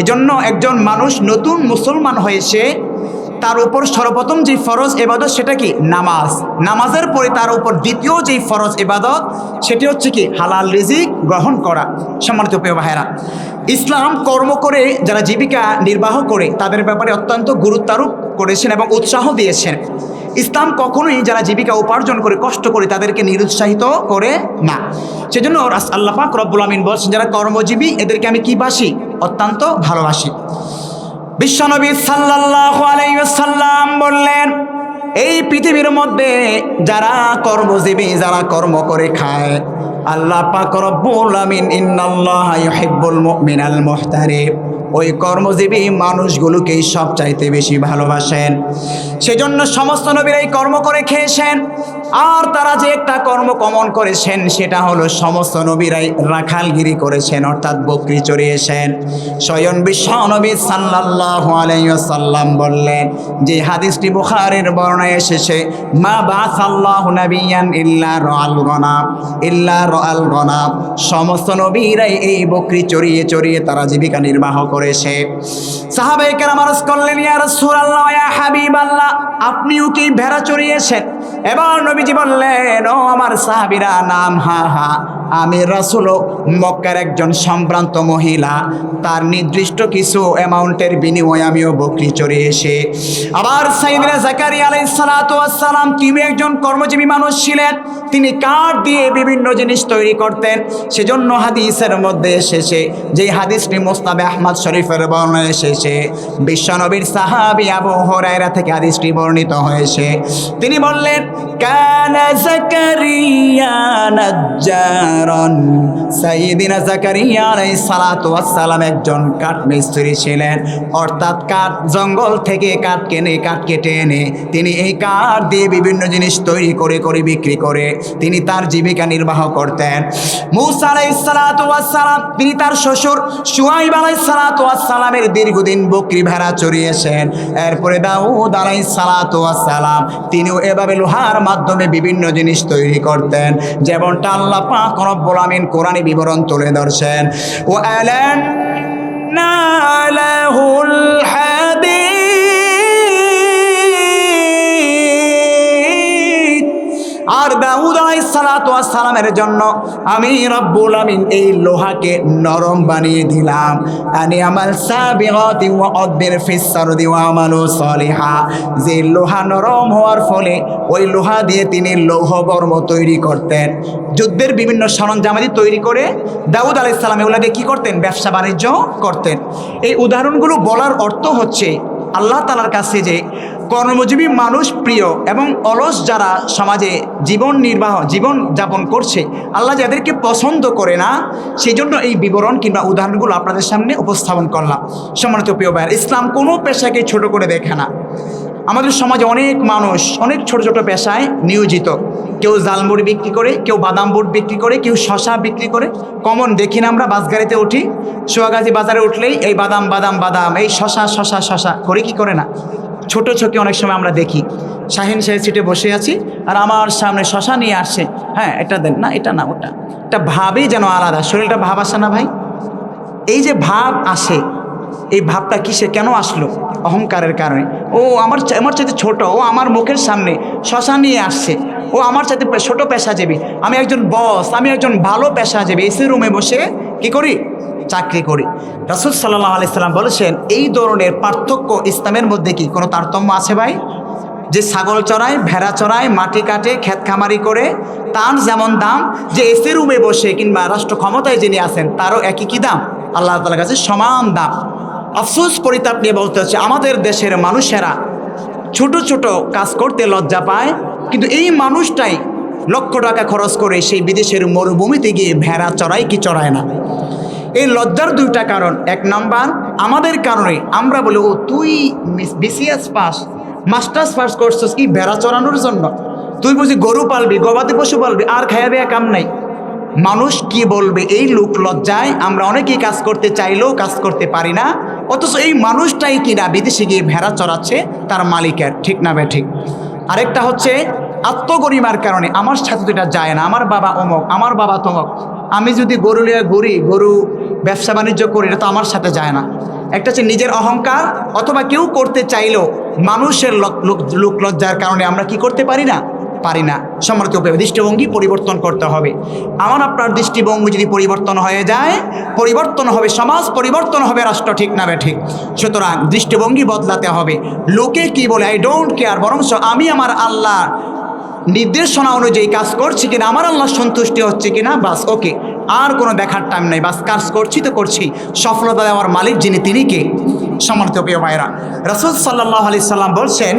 এজন্য একজন মানুষ নতুন মুসলমান হয়েছে, তার উপর সর্বপ্রথম যে ফরজ ইবাদত সেটা কি? নামাজ। নামাজের পরে তার উপর দ্বিতীয় যেই ফরজ ইবাদত সেটি হচ্ছে কি? হালাল রিজিক গ্রহণ করা। সম্মানিত প্রিয় ভাইয়েরা, ইসলাম কর্ম করে যারা জীবিকা নির্বাহ করে তাদের ব্যাপারে অত্যন্ত গুরুত্ব আরোপ করেছেন এবং উৎসাহ দিয়েছেন। ইসলাম কখনোই যারা জীবিকা উপার্জন করে কষ্ট করে তাদেরকে নিরুৎসাহিত করে না। সেজন্য আল্লাহ পাক রব্বুল আমিন বলছেন, যারা কর্মজীবী এদেরকে আমি কি বাসি? অত্যন্ত ভালোবাসি। বিশ্বনবী সাল্লাল্লাহু আলাইহি ওয়াসাল্লাম বললেন, এই পৃথিবীর মধ্যে যারা কর্মজীবী, যারা কর্ম করে খায়, আল্লাহ পাক রব্বুল আমিন ইন্নাল্লাহা ইউহিব্বুল মুমিনাল মুহতারিব, ওই কর্মজীবী মানুষগুলোকেই সবচাইতে বেশি ভালোবাসেন। সেজন্য সমস্ত নবীরাই কর্ম করে খেয়েছেন। আর তারা যে একটা কর্ম কমন করেছেন সেটা হলো সমস্ত নবীরাই রাখালগিরি করেছেন, অর্থাৎ বকরি চড়িয়েছেন। স্বয়ং বিশ্বনবী সাল্লাল্লাহু আলাইহি ওয়াসাল্লাম বললেন, যে হাদিসটি বুখারীর বর্ণনায় এসেছে, মা বাসাল্লাহু নাবিয়ান ইল্লা রাআল গনাম, ইল্লা রাআল গনাম, সমস্ত নবীরাই এই বকরি চড়িয়ে চড়িয়ে তারা জীবিকা নির্বাহ করেছে। সাহাবায়ে কেরাম আরজ করলেন, ইয়া রাসূলুল্লাহ, ইয়া হাবিবাল্লাহ, আপনিও কি ভেড়া চড়িয়েছেন? এবার নবীজি বললেন, ও আমার সাহাবীরা, নাম, হা, আমি রাসূল মক্কার একজন সম্ভ্রান্ত মহিলা, তার নির্দিষ্ট কিছু অ্যামাউন্টের বিনিময়ে আমিও বকরি চড়িয়েছি। আবার সাইয়েদনা জাকারিয়া আলাইহিস সালাতু ওয়াস সালাম, তিনি একজন কর্মজীবী মানুষ ছিলেন, তিনি কাঠ দিয়ে বিভিন্ন জিনিস তৈরি করতেন। সেজন্য হাদিসের মধ্যে এসেছে, যে হাদিসটি মুসনাদে আহমদ শরীফের বর্ণনায় এসেছে, বিশ্বনবীর সাহাবী আবু হুরায়রা থেকে হাদিসটি বর্ণিত হয়েছে। তিনি বললেন, কানা জাকারিয়া নাজ্জারান, সাইয়েদনা জাকারিয়া আলাইহিস সালাতু ওয়াস সালাম একজন কাঠ মিস্ত্রি ছিলেন, অর্থাৎ কাঠ জঙ্গল থেকে কাঠ কেটে এনে তিনি এই কাঠ দিয়ে বিভিন্ন জিনিস তৈরি করে বিক্রি করে তিনি তার জীবিকা নির্বাহ করতেন। মূসা আলাইহিস সালাতু ওয়াস সালাম, তিনি তার শ্বশুর শুআয়ব আলাইহিস সালাতু ওয়াস সালামের দীর্ঘদিন বকরি ভেড়া চড়িয়েছেন। এরপরে দাউদ আলাইহিস সালাতু ওয়াস সালাম, তিনিও এভাবে লোহার মাধ্যমে বিভিন্ন জিনিস তৈরি করতেন, যেমনটা আল্লাহ পাক রব্বুল আমিন কোরআনে বিবরণ তুলে ধরছেন। ওয়া আলান্না লাহুল হাদীদ, আর দাউদ আলাইহিস সালাতু ওয়াস সালামের জন্য আমি রব্বুল আমিন এই লোহাকে নরম বানিয়ে দিলাম। আনি আমাল সাবিগাতি ওয়া আদবির ফিস সারদি ওয়া আমালু সালিহা, যে লোহা নরম হওয়ার ফলে ওই লোহা দিয়ে তিনি লৌহবর্ম তৈরি করতেন, যুদ্ধের বিভিন্ন সরঞ্জামাদি তৈরি করে দাউদ আলাইহিস সালাম এগুলোকে কি করতেন? ব্যবসা বাণিজ্য করতেন। এই উদাহরণগুলো বলার অর্থ হচ্ছে আল্লাহ তাআলার কাছে যে কর্মজীবী মানুষ প্রিয় এবং অলস যারা সমাজে জীবন যাপন করছে, আল্লাহ যাদেরকে পছন্দ করে না, সেই জন্য এই বিবরণ কিংবা উদাহরণগুলো আপনাদের সামনে উপস্থাপন করলাম। সম্মানিত প্রিয় ভাইয়ের, ইসলাম কোনো পেশাকে ছোট করে দেখে না। আমাদের সমাজে অনেক মানুষ অনেক ছোট ছোট পেশায় নিয়োজিত। কেউ জালমুড়ি বিক্রি করে, কেউ বাদাম বুট বিক্রি করে, কেউ শশা বিক্রি করে। কমন দেখি না আমরা, বাস গাড়িতে উঠি, সোয়াগাজী বাজারে উঠলেই এই বাদাম বাদাম বাদাম, এই শশা শশা শশা করে, কি করে না? ছোট চোখে অনেক সময় আমরা দেখি। শাহিন সাহেব সিটে বসে আছি আর আমার সামনে শশা নিয়ে আসছে, হ্যাঁ এটা দেন না, এটা না, ওটা। এটা ভাবই যেন আলাদা, শরীরটা ভাব আসে না ভাই? এই যে ভাব আসে, এই ভাবটা কিসে কেন আসলো? অহংকারের কারণে। ও আমার চাইতে ছোট, ও আমার মুখের সামনে শশা নিয়ে আসছে, ও আমার চাইতে ছোট পেশাজীবী, আমি একজন বস, আমি একজন ভালো পেশাজীবী, এসি রুমে বসে কি করি? চাকরি করি। রাসূল সাল্লাল্লাহু আলাইহি সাল্লাম বলেছেন, এই ধরনের পার্থক্য ইসলামের মধ্যে কি কোনো তারতম্য আছে ভাই? যে ছাগল চড়ায়, ভেড়া চড়ায়, মাটি কাটে, ক্ষেত খামারি করে, তার যেমন দাম, যে এসি রুমে বসে কিংবা রাষ্ট্র ক্ষমতায় যিনি আছেন তারও একই কি দাম? আল্লাহ তাআলার কাছে সমান দাম। আফসোস, পরিতাপ নিয়ে বলতে হচ্ছে, আমাদের দেশের মানুষেরা ছোট ছোট কাজ করতে লজ্জা পায়, কিন্তু এই মানুষটাই লক্ষ টাকা খরচ করে সেই বিদেশের মরুভূমিতে গিয়ে ভেড়া চড়ায় কি চড়ায় না? এই লজ্জার দুইটা কারণ। এক নম্বর, আমাদের কারণে আমরা বলি, ও তুই বিসিএস পাস, মাস্টার্স পাস করছিস কি ভেড়া চড়ানোর জন্য? তুই বুঝি গরু পালবি, গবাদি পশু পালবি, আর খাইয়া দেয়া কাম নাই। মানুষ কি বলবে এই লোক লজ্জায় আমরা অনেকেই কাজ করতে চাইলেও কাজ করতে পারি না, অথচ এই মানুষটাই কিনা বিদেশে গিয়ে ভেড়া চড়াচ্ছে তার মালিকের, ঠিক না বে ঠিক? আরেকটা হচ্ছে আত্মগরিমার কারণে, আমার সাথে তো এটা যায় না, আমার বাবা অমক, আমার বাবা তমক, আমি যদি গরু নিয়ে ঘুরি, গরু ব্যবসা বাণিজ্য করি, এটা তো আমার সাথে যায় না। একটা হচ্ছে নিজের অহংকার, অথবা কেউ করতে চাইলেও মানুষের লোক লজ্জার কারণে আমরা কি করতে পারি না? সম্মানিত দৃষ্টিভঙ্গি পরিবর্তন করতে হবে। আমার আপনার দৃষ্টিভঙ্গি যদি পরিবর্তন হয়ে যায়, পরিবর্তন হবে সমাজ, পরিবর্তন হবে রাষ্ট্র, ঠিক না বে ঠিক? সুতরাং দৃষ্টিভঙ্গি বদলাতে হবে। লোকে কি বলে আই ডোন্ট কেয়ার, বরং আমি আমার আল্লাহ নির্দেশনা অনুযায়ী কাজ করছি কিনা, আমার আল্লাহ সন্তুষ্টি হচ্ছে কিনা, বাস ওকে, আর কোনো দেখার টাইম নাই, বাস কাজ করছি তো করছি। সফলতা দেওয়ার মালিক যিনি, তিনি কে? সম্মানিত প্রিয় ভাইরা, রাসূল সাল্লাল্লাহু আলাইহি সাল্লাম বলছেন,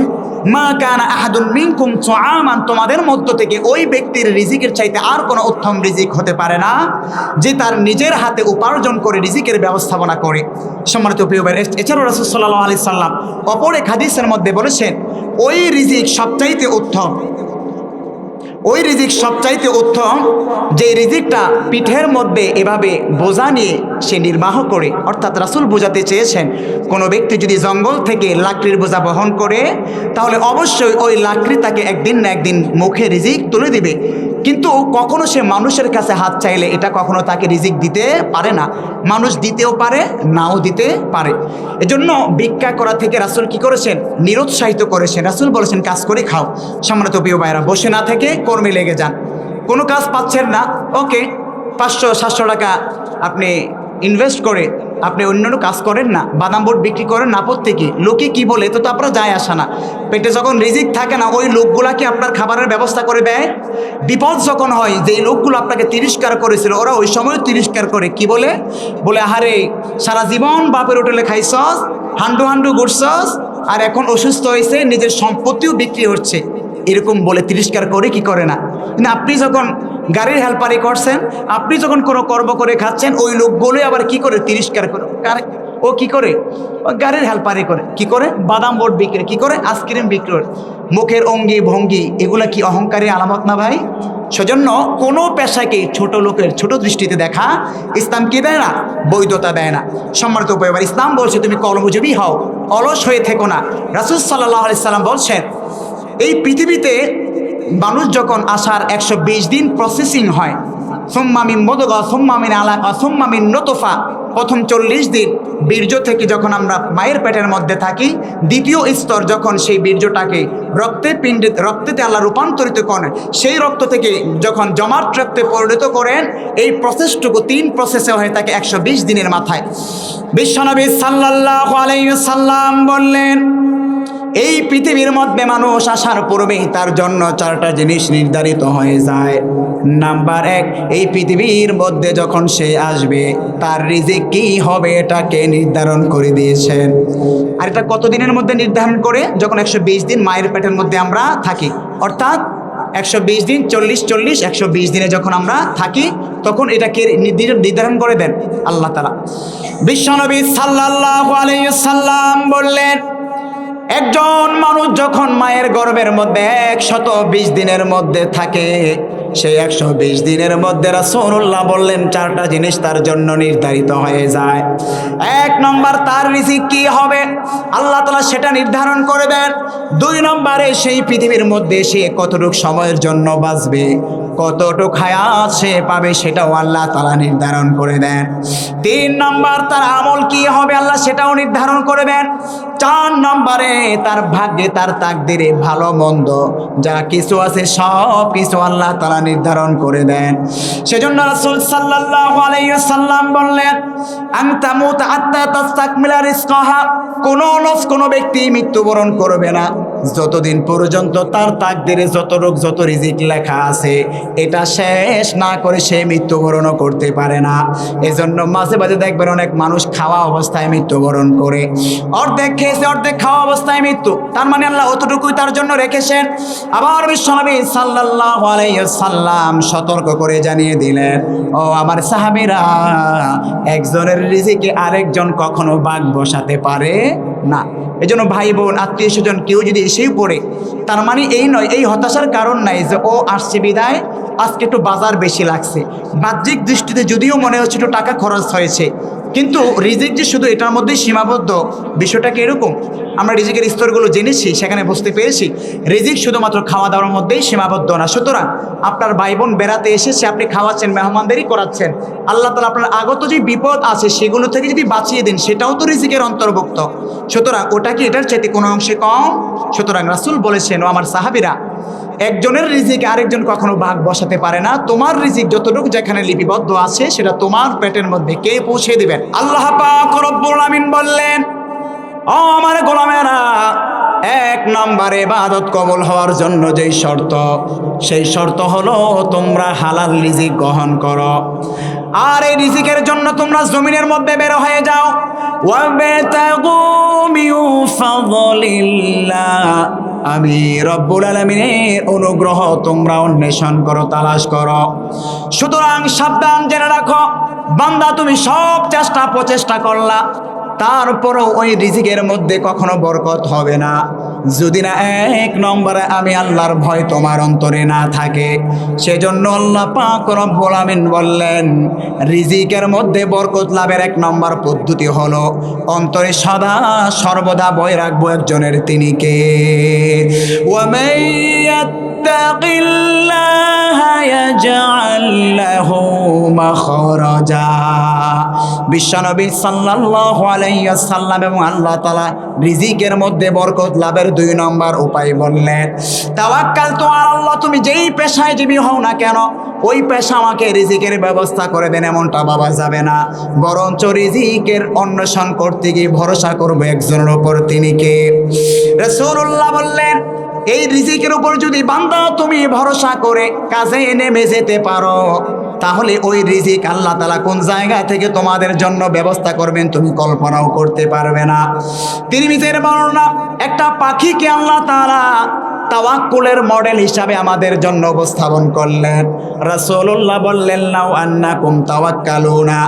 মা কানা আহাদুন মিনকুম তুআমান, তোমাদের মধ্য থেকে ওই ব্যক্তির রিজিকের চাইতে আর কোনো উত্তম রিজিক হতে পারে না যে তার নিজের হাতে উপার্জন করে রিজিকের ব্যবস্থাপনা করে। সম্মানিত প্রিয় ভাইরা, এছাড়াও রাসূল সাল্লাল্লাহু আলাইহি সাল্লাম অপর এক হাদিসের মধ্যে বলেছেন, ওই রিজিক সবচাইতে উত্তম, ওই রিজিক সবচাইতে উত্তম যে রিজিকটা পিঠের মধ্যে এভাবে বোঝা নিয়ে সে নির্বাহ করে। অর্থাৎ রাসূল বোঝাতে চেয়েছেন, কোনো ব্যক্তি যদি জঙ্গল থেকে লাকড়ির বোঝা বহন করে, তাহলে অবশ্যই ওই লাকড়ি তাকে একদিন না একদিন মুখে রিজিক তুলে দিবে, কিন্তু কখনো সে মানুষের কাছে হাত চাইলে এটা কখনো তাকে রিজিক দিতে পারে না। মানুষ দিতেও পারে, নাও দিতে পারে। এজন্য ভিক্ষা করা থেকে রাসূল কি করেছেন? নিরুৎসাহিত করেছেন। রাসূল বলেছেন, কাজ করে খাও। সম্মানিত প্রিয় ভাইরা, বসে না থেকে কর্মে লেগে যান। কোনো কাজ পাচ্ছেন না, ওকে, 500-700 টাকা আপনি ইনভেস্ট করে আপনি অন্যান্য কাজ করেন না, বাদাম বোট বিক্রি করেন না, প্রত্যেকে লোকে কি বলে তো আপনার যায় আসা না। পেটে যখন রিজিক থাকে না, ওই লোকগুলা কি আপনার খাবারের ব্যবস্থা করে দেয়? বিপদ যখন হয়, যেই লোকগুলো আপনাকে তিরস্কার করেছিল, ওরা ওই সময় তিরস্কার করে, কি বলে? আহারে সারা জীবন বাপের হোটেলে খাইছস, হান্ডু হান্ডু ঘুরছস, আর এখন অসুস্থ হয়েছে, নিজের সম্পত্তিও বিক্রি হচ্ছে, এরকম বলে তিরস্কার করে কি করে না? কিন্তু আপনি যখন গাড়ির হেল্পারি করছেন, আপনি যখন কোনো কর্ম করে খাচ্ছেন, ওই লোকগুলোই আবার কি করে? তিরস্কার করে। ও কি করে? ও গাড়ির হেল্পারি করে, কি করে? বাদাম বোট বিক্রি, কি করে? আইসক্রিম বিক্রি করে। মুখের অঙ্গি ভঙ্গি এগুলা কি অহংকারী আলামত না ভাই? সেজন্য কোনো পেশাকে ছোট লোকের ছোট দৃষ্টিতে দেখা ইসলাম কি দেয় না? বৈধতা দেয় না। সম্মানিত পরিবার, ইসলাম বলছে তুমি কর্মজীবী হও, অলস হয়ে থেকো না। রাসূল সাল্লাল্লাহু আলাইহি সাল্লাম বলছেন, এই পৃথিবীতে মানুষ যখন আসার 120 দিন প্রসেসিং হয়, সুম্মা মিন মুদগা সুম্মা মিন আলাকা সুম্মা মিন নুতফা, প্রথম 40 দিন বীর্য থেকে যখন আমরা মায়ের পেটের মধ্যে থাকি, দ্বিতীয় স্তর যখন সেই বীর্যটাকে রক্তেতে আল্লাহ রূপান্তরিত করেন, সেই রক্ত থেকে যখন জমাট রক্তে পরিণত করেন, এই প্রসেসটুকু 3 প্রসেসে হয়ে থাকে 120 দিনের মাথায়। বিশ্বনবী সাল্লাল্লাহু আলাইহি সাল্লাম বললেন, এই পৃথিবীর মধ্যে মানুষ আসার পূর্বেই তার জন্য 4টা জিনিস নির্ধারিত হয়ে যায়। নাম্বার 1, এই পৃথিবীর মধ্যে যখন সে আসবে তার রিজিক কি হবে এটা কে নির্ধারণ করে দিয়েছেন? আর এটা কতদিনের মধ্যে নির্ধারণ করে? যখন 120 দিন মায়ের পেটের মধ্যে আমরা থাকি, অর্থাৎ 120 দিন 40 120 দিনে যখন আমরা থাকি তখন এটাকে নির্ধারণ করে দেন আল্লাহ তাআলা। বিশ্বনবী সাল্লাল্লাহু আলাইহি সাল্লাম বললেন, একজন মানুষ যখন মায়ের গর্ভের মধ্যে 120 দিনের মধ্যে থাকে, সেই 120 দিনের মধ্যে রাসূলুল্লাহ বললেন 4টা জিনিস তার জন্য নির্ধারিত হয়ে যায়। 1 নম্বর, তার রিজিক কি হবে আল্লাহ তাআলা সেটা নির্ধারণ করে দেন। 2 নম্বরে, সেই পৃথিবীর মধ্যে সে কতটুক সময়ের জন্য বাঁচবে, কতটুক হায়াত সে পাবে সেটাও আল্লাহ তাআলা নির্ধারণ করে দেন। 3 নম্বর, তার আমল কি হবে আল্লাহ সেটাও নির্ধারণ করে দেন। 4 নম্বরে, তার ভাগ্যে তার তাকদিরে ভালো মন্দ যা কিছু আছে সব কিছু আল্লাহ তাআলা নির্ধারণ করে দেন। সেজন্য রাসূল সাল্লাল্লাহু আলাইহি ওয়াসাল্লাম বললেন, আনতা মুত আত্তা তাস্তাকমিলা রিজকাহা, কোন ব্যক্তি মৃত্যুবরণ করবে না যতদিন পর্যন্ত তার তাকদিরে যত রিজিক লেখা আছে এটা শেষ না করে সে মৃত্যুবরণও করতে পারে না। এজন্য মাঝে মাঝে দেখবেন অনেক মানুষ খাওয়া অবস্থায় মৃত্যুবরণ করে, অর্ধেক খেয়েছে অর্ধেক খাওয়া অবস্থায় মৃত্যু, তার মানে আল্লাহ অতটুকুই তার জন্য রেখেছেন। আবার বিশ্বনবী সাল্লাল্লাহু আলাইহি ওয়াসাল্লাম সতর্ক করে জানিয়ে দিলেন, ও আমার সাহাবীরা, একজনের রিজিকে আরেকজন কখনো ভাগ বসাতে পারে না। এজন্য ভাই বোন আত্মীয় স্বজন কেউ যদি এসেই পড়ে, তার মানে এই নয়, এই হতাশার কারণ নাই যে ও আসছে বিদায় আজকে একটু বাজার বেশি লাগছে, বাহ্যিক দৃষ্টিতে যদিও মনে হচ্ছে একটু টাকা খরচ হয়েছে, কিন্তু রিজিক যে শুধু এটার মধ্যেই সীমাবদ্ধ বিষয়টা কি এরকম? আমরা রিজিকের স্তরগুলো জেনেছি, সেখানে বুঝতে পেরেছি রিজিক শুধুমাত্র খাওয়া দাওয়ার মধ্যেই সীমাবদ্ধ না। সুতরাং আপনার ভাই বোন বেড়াতে এসেছে, আপনি খাওয়াচ্ছেন, মেহমানদারি করাচ্ছেন, আল্লাহ তাআলা আপনার আগত যে বিপদ আছে সেগুলো থেকে যদি বাঁচিয়ে দেন সেটাও তো রিজিকের অন্তর্ভুক্ত। সুতরাং ওটা কি এটার চাইতে কোনো অংশে কম? সুতরাং রাসূল বলেছেন, ও আমার সাহাবীরা, একজনের রিজিক আরেকজন কখনো ভাগ বসাতে পারে না। তোমার রিজিক যতটুকু যেখানে লিপিবদ্ধ আছে সেটা তোমার পেটের মধ্যে কে পৌঁছে দিবেন? আল্লাহ পাক রব্বুল আমিন বললেন, ও আমার গোলামেরা, 1 নম্বরে ইবাদত কবুল হওয়ার জন্য যেই শর্ত, সেই শর্ত হলো তোমরা হালাল রিজিক গ্রহণ করো। আর এই রিজিকের জন্য তোমরা জমিনের মধ্যে বের হয়ে যাও, ওয়াবতাগু মিন ফাদলিল্লাহ, আমি রব্বুল আলামিনের অনুগ্রহ তোমরা অন্বেষণ করো, তালাশ করো। সুতরাং সাবধান, জেনে রাখো বান্দা, তুমি সব প্রচেষ্টা করলা, তারপরও ওই রিজিকের মধ্যে কখনো বরকত হবে না যদি না 1 নম্বরে আমি আল্লাহর ভয় তোমার অন্তরে না থাকে। সেজন্য আল্লাহ পাক রব্বুল আমিন বললেন, রিজিকের মধ্যে বরকত লাভের 1 নম্বর পদ্ধতি হলো অন্তরে সদা সর্বদা ভয় রাখবো একজনের, তিনি কে? ওয়ামাইয়াত্তাকিল্লাহা ইয়াজআল লাহু মাখরাজা। বিশ্বনবী সাল্লাল্লাহু আলাইহি ওয়াসাল্লাম এবং আল্লাহ তাআলা রিজিকের মধ্যে বরকত লাভের 2 নম্বর উপায় বললেন, তাওয়াক্কালতু আলাল্লাহ, তুমি যেই পেশায় জীবী হও না কেন ওই পেশা আমাকে রিজিকের ব্যবস্থা করে দেন এমনটা ভাবা যাবে না, বরঞ্চ রিজিকের অন্বেষণ করতে গিয়ে ভরসা করবে একজনের উপর, তিনি কে? রাসূলুল্লাহ বললেন, এই রিজিকের উপর যদি বান্দা তুমি ভরসা করে কাজে নেমে যেতে পারো, তাহলে ওই রিজিক আল্লাহ তাআলা কোন জায়গা থেকে তোমাদের জন্য ব্যবস্থা করবেন তুমি কল্পনাও করতে পারবে না। তিরমিজির বর্ণনা, একটা পাখিকে আল্লাহ তাআলা তাওয়াক্কুলের মডেল হিসাবে আমাদের জন্য উপস্থাপন করলেন। রাসূলুল্লাহ বললেন, লাউ আন্নাকুম তাওয়াক্কালুনা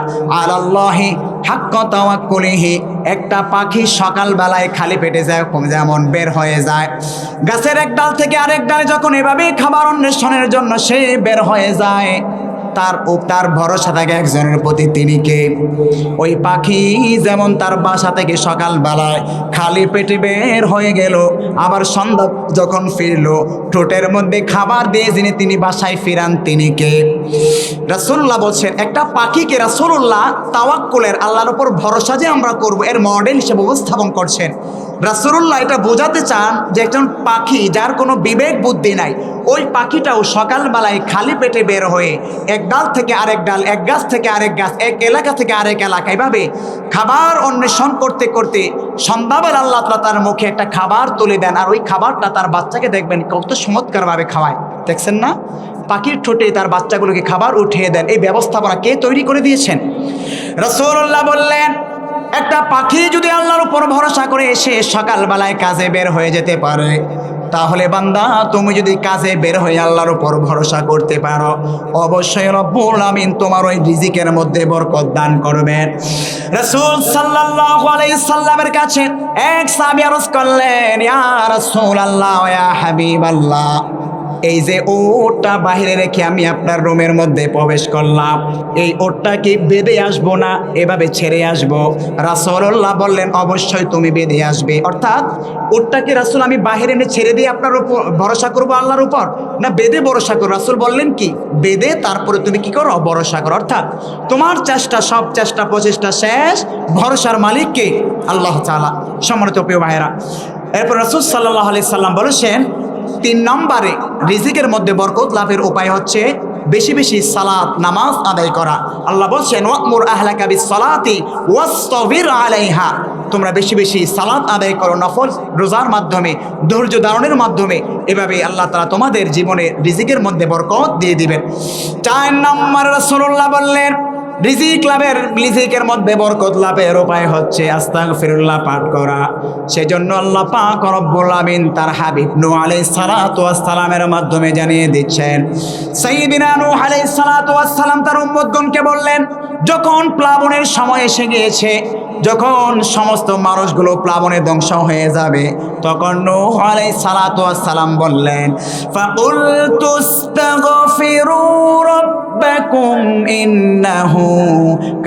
আলাল্লাহি হাক্কা তাওয়াক্কুলিহি, একটা পাখি সকালবেলায় খালি পেটে যেমন বের হয়ে যায় গাছের এক ডাল থেকে আরেক ডালে, যখন এভাবেই খাবার অন্বেষণের জন্য সে বের হয়ে যায়, তার ভরসা থাকে একজনের প্রতি, তিনি কে? ওই পাখি যেমন তার বাসা থেকে সকালবেলায় খালি পেটে বের হয়ে গেল, আবার সন্ধ্যা যখন ফিরলো ঠোঁটের মধ্যে খাবার দিয়ে যিনি তিনি বাসায় ফিরান, তিনি কে? রাসূলুল্লাহ বলছেন, একটা পাখিকে রাসূলুল্লাহ তাওয়াক্কুলের, আল্লাহর উপর ভরসা যে আমরা করব এর মডেল হিসেবে উপস্থাপন করছেন। রাসূলুল্লাহ এটা বোঝাতে চান যে একজন পাখি যার কোনো বিবেক বুদ্ধি নাই, ওই পাখিটাও সকালবেলায় খালি পেটে বের হয়ে এক ডাল থেকে আরেক ডাল, এক গাছ থেকে আরেক গাছ, এক এলাকা থেকে আরেক এলাকা, এভাবে খাবার অন্বেষণ করতে করতে সন্ধ্যাবেলা আল্লাহ তাআলা তার মুখে একটা খাবার তুলে দেন, আর ওই খাবারটা তার বাচ্চাকে দেখবেন কত চমৎকারভাবে খাওয়ায়, দেখছেন না? পাখির ঠোঁটে তার বাচ্চাগুলোকে খাবার উঠিয়ে দেন। এই ব্যবস্থাপনা কে তৈরি করে দিয়েছেন? রাসূলুল্লাহ বললেন, একটা পাখি যদি আল্লাহর উপর ভরসা করে এসে সকালবেলায় কাজে বের হয়ে যেতে পারে, তাহলে বান্দা তুমি যদি কাজে বের হয়ে আল্লাহর উপর ভরসা করতে পারো, অবশ্যই রব্বুল আমিন তোমার ওই রিজিকের মধ্যে বরকত দান করবেন। রাসূল সাল্লাল্লাহু আলাইহি সাল্লামের কাছে এক সাহাবী আরজ করলেন, ইয়া রাসূলুল্লাহ, ইয়া হাবিবাল্লাহ, এই যে ওটটা বাহিরে রেখে আমি আপনার রুমের মধ্যে প্রবেশ করলাম, এই ওটটা কি বেঁধে আসবো না এভাবে ছেড়ে আসবো? রাসূলুল্লাহ বললেন, অবশ্যই তুমি বেঁধে আসবে। অর্থাৎ ওটটাকে রাসূল আমি বাহিরে এনে ছেড়ে দিয়ে আপনার উপর ভরসা করবো আল্লাহর উপর, না বেঁধে ভরসা করো? রাসূল বললেন কি, বেঁধে তারপরে তুমি কি করো? ভরসা করো। অর্থাৎ তোমার চেষ্টা, সব চেষ্টা প্রচেষ্টা শেষ, ভরসার মালিক কে? আল্লাহ তাআলা। সম্মানিত প্রিয় ভাইয়েরা, এরপর রাসূল সাল্লাল্লাহু আলাইহি সাল্লাম বলেছেন, 3 নম্বরে রিজিকের মধ্যে বরকত লাভের উপায় হচ্ছে বেশি বেশি সালাত, নামাজ আদায় করা। আল্লাহ বলছেন, ওয়া'মুর আহলাকা বিস-সালাতি ওয়াসতাবির আলাইহা, তোমরা বেশি বেশি সালাত আদায় করো, নফল রোজার মাধ্যমে, ধৈর্য ধারণের মাধ্যমে। এভাবে আল্লাহ তাআলা তোমাদের জীবনে রিজিকের মধ্যে বরকত দিয়ে দিবেন। 4 নম্বর রাসূলুল্লাহ বললেন, রিজিকের মধ্যে বরকত লাভের উপায় হচ্ছে আস্তাগফিরুল্লাহ পাঠ করা। সেজন্য আল্লাহ পাক রব্বুল আমিন তার হাবিব নূহ আলাইহিস সালাতু ওয়াস সালামের মাধ্যমে জানিয়ে দিচ্ছেন। সাইয়্যিদিনা নূহ আলাইহিস সালাতু ওয়াস সালাম তার উম্মতগণকে বললেন, যখন প্লাবনের সময় এসে গিয়েছে, যখন সমস্ত মানুষগুলো প্লাবনে ধ্বংস হয়ে যাবে, তখন নূহ আলাইহিস সালাতু ওয়াস সালাম বললেন, ফাকুলতুস্তাগফিরু রাব্বাকুম ইন্নাহু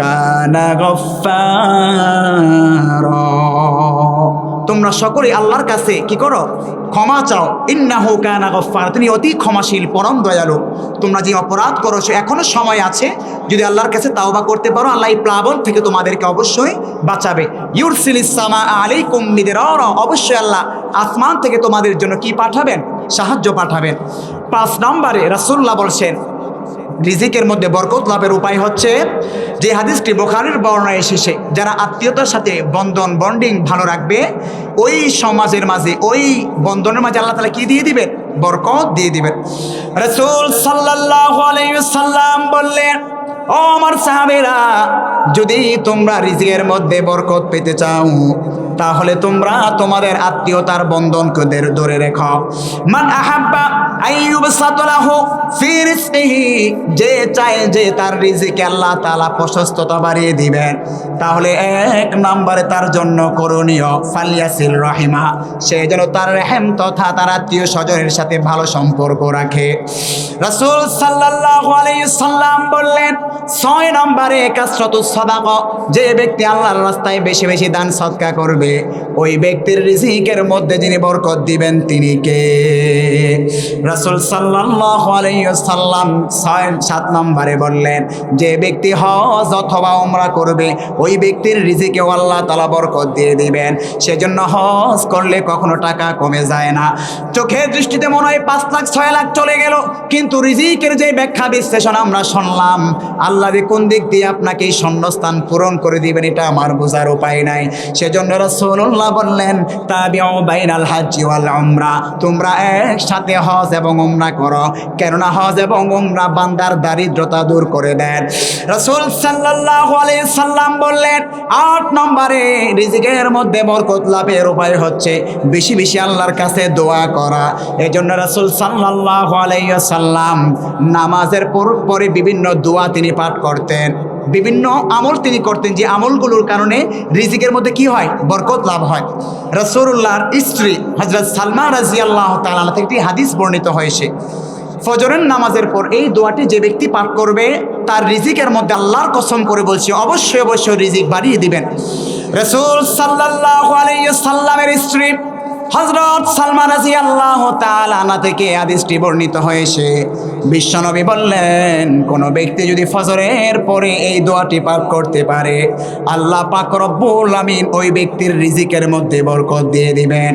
কানা গফফারা, তোমরা সকলে আল্লাহর কাছে কি করো? ক্ষমা চাও। ইন্নাহু কানা গফফারা, তিনি অতি ক্ষমাশীল, পরম দয়ালু। তোমরা যে অপরাধ করো এখনো সময় আছে, যদি আল্লাহর কাছে তাওবা করতে পারো, আল্লাহ এই প্লাবন থেকে তোমাদেরকে অবশ্যই বাঁচাবে। ইউরসিলিস সামা আলাইকুম মিদরারা, অবশ্যই আল্লাহ আসমান থেকে তোমাদের জন্য কি পাঠাবেন? সাহায্য পাঠাবেন। 5 নম্বরে রাসূলুল্লাহ বলছেন, রিজিকের মধ্যে বরকত লাভের উপায় হচ্ছে, যে হাদিসটি বুখারীর বর্ণনায় এসেছে, যারা আত্মীয়তার সাথে বন্ডিং ভালো রাখবে, ওই সমাজের মাঝে, ওই বন্ধনের মাঝে আল্লাহ তাআলা কি দিয়ে দিবেন? বরকত দিয়ে দিবেন। রাসূল সাল্লাল্লাহু আলাইহি ওয়াসাল্লাম বললেন, ও আমার সাহাবীরা, যদি তোমরা রিজিকের মধ্যে বরকত পেতে চাও, তাহলে তোমরা তোমাদের আত্মীয়তার বন্ধনকে ধরে রেখো। মান আহাব্বা আইয়ুবসাতা লাহু ফি রিজকিহি, যে চায় যে তার রিজিকে আল্লাহ তাআলা প্রশস্ততা বাড়িয়ে দিবেন, তাহলে 1 নম্বরে তার জন্য করণীয় ফালিয়াসিল রাহিমা, সে যেন তার রহিম তথা তার আত্মীয় স্বজনের সাথে ভালো সম্পর্ক রাখে। রাসূল সাল্লাল্লাহু আলাইহি সাল্লাম বললেন, 6 নম্বরে কাসরাতুস সাদাকা, যে ব্যক্তি আল্লাহর রাস্তায় বেশি বেশি দান সদকা করবে, ওই ব্যক্তির রিজিকের মধ্যে যিনি বরকত দিবেন তিনি কে? রাসূল সাল্লাল্লাহু আলাইহি ওয়াসাল্লাম 7 নম্বরে বললেন, যে ব্যক্তি হজ অথবা উমরা করবে, ওই ব্যক্তির রিজিকেও আল্লাহ তাআলা বরকত দিয়ে দিবেন। সেজন্য হজ করলে কখনো টাকা কমে যায় না। চোখের দৃষ্টিতে মনে হয় 5 লাখ 6 লাখ চলে গেল, কিন্তু রিজিকের যে ব্যাখ্যা বিশ্লেষণ আমরা শুনলাম, আল্লাহ যে কোন দিক দিয়ে আপনাকে এই শূন্যস্থান পূরণ করে দিবেন, এটা আমার বোঝার উপায় নাই। সেজন্য রাসূলুল্লাহ বললেন, তাবিউ বাইনাল হাজ্জি ওয়াল উমরা, তোমরা একসাথে হজ এবং উমরা করো, কেননা হজ এবং উমরা বান্দার দারিদ্রতা দূর করে দেন। রাসূল সাল্লাল্লাহু আলাইহি সাল্লাম বললেন, 8 নম্বরে রিজিকের মধ্যে বরকত লাভের উপায় হচ্ছে বেশি বেশি আল্লাহর কাছে দোয়া করা। এজন্য রাসূল সাল্লাল্লাহু আলাইহি সাল্লাম নামাজের পরে বিভিন্ন দোয়া তিনি পাঠ করতেন, বিভিন্ন আমল তিনি করতেন, যে আমলগুলোর কারণে রিজিকের মধ্যে কি হয়? বরকত লাভ হয়। রাসূলুল্লাহর স্ত্রী হযরত সালমা রাদিয়াল্লাহু তাআলা থেকে একটি হাদিস বর্ণিত হয়েছে, ফজরের নামাজের পর এই দোয়াটি যে ব্যক্তি পাঠ করবে, তার রিজিকের মধ্যে আল্লাহর কসম করে বলছি অবশ্যই অবশ্যই রিজিক বাড়িয়ে দিবেন। রাসূল সাল্লাল্লাহু আলাইহি সাল্লামের স্ত্রী হযরত সালমা রাদিয়াল্লাহু তাআলা আনহা থেকে হাদিসটি বর্ণিত হয়েছে। বিশ্বনবী বললেন, কোন ব্যক্তি যদি ফজরের পরে এই দোয়াটি পাঠ করতে পারে, আল্লাহ পাক রব্বুল আমিন ওই ব্যক্তির রিজিকের মধ্যে বরকত দিয়ে দিবেন।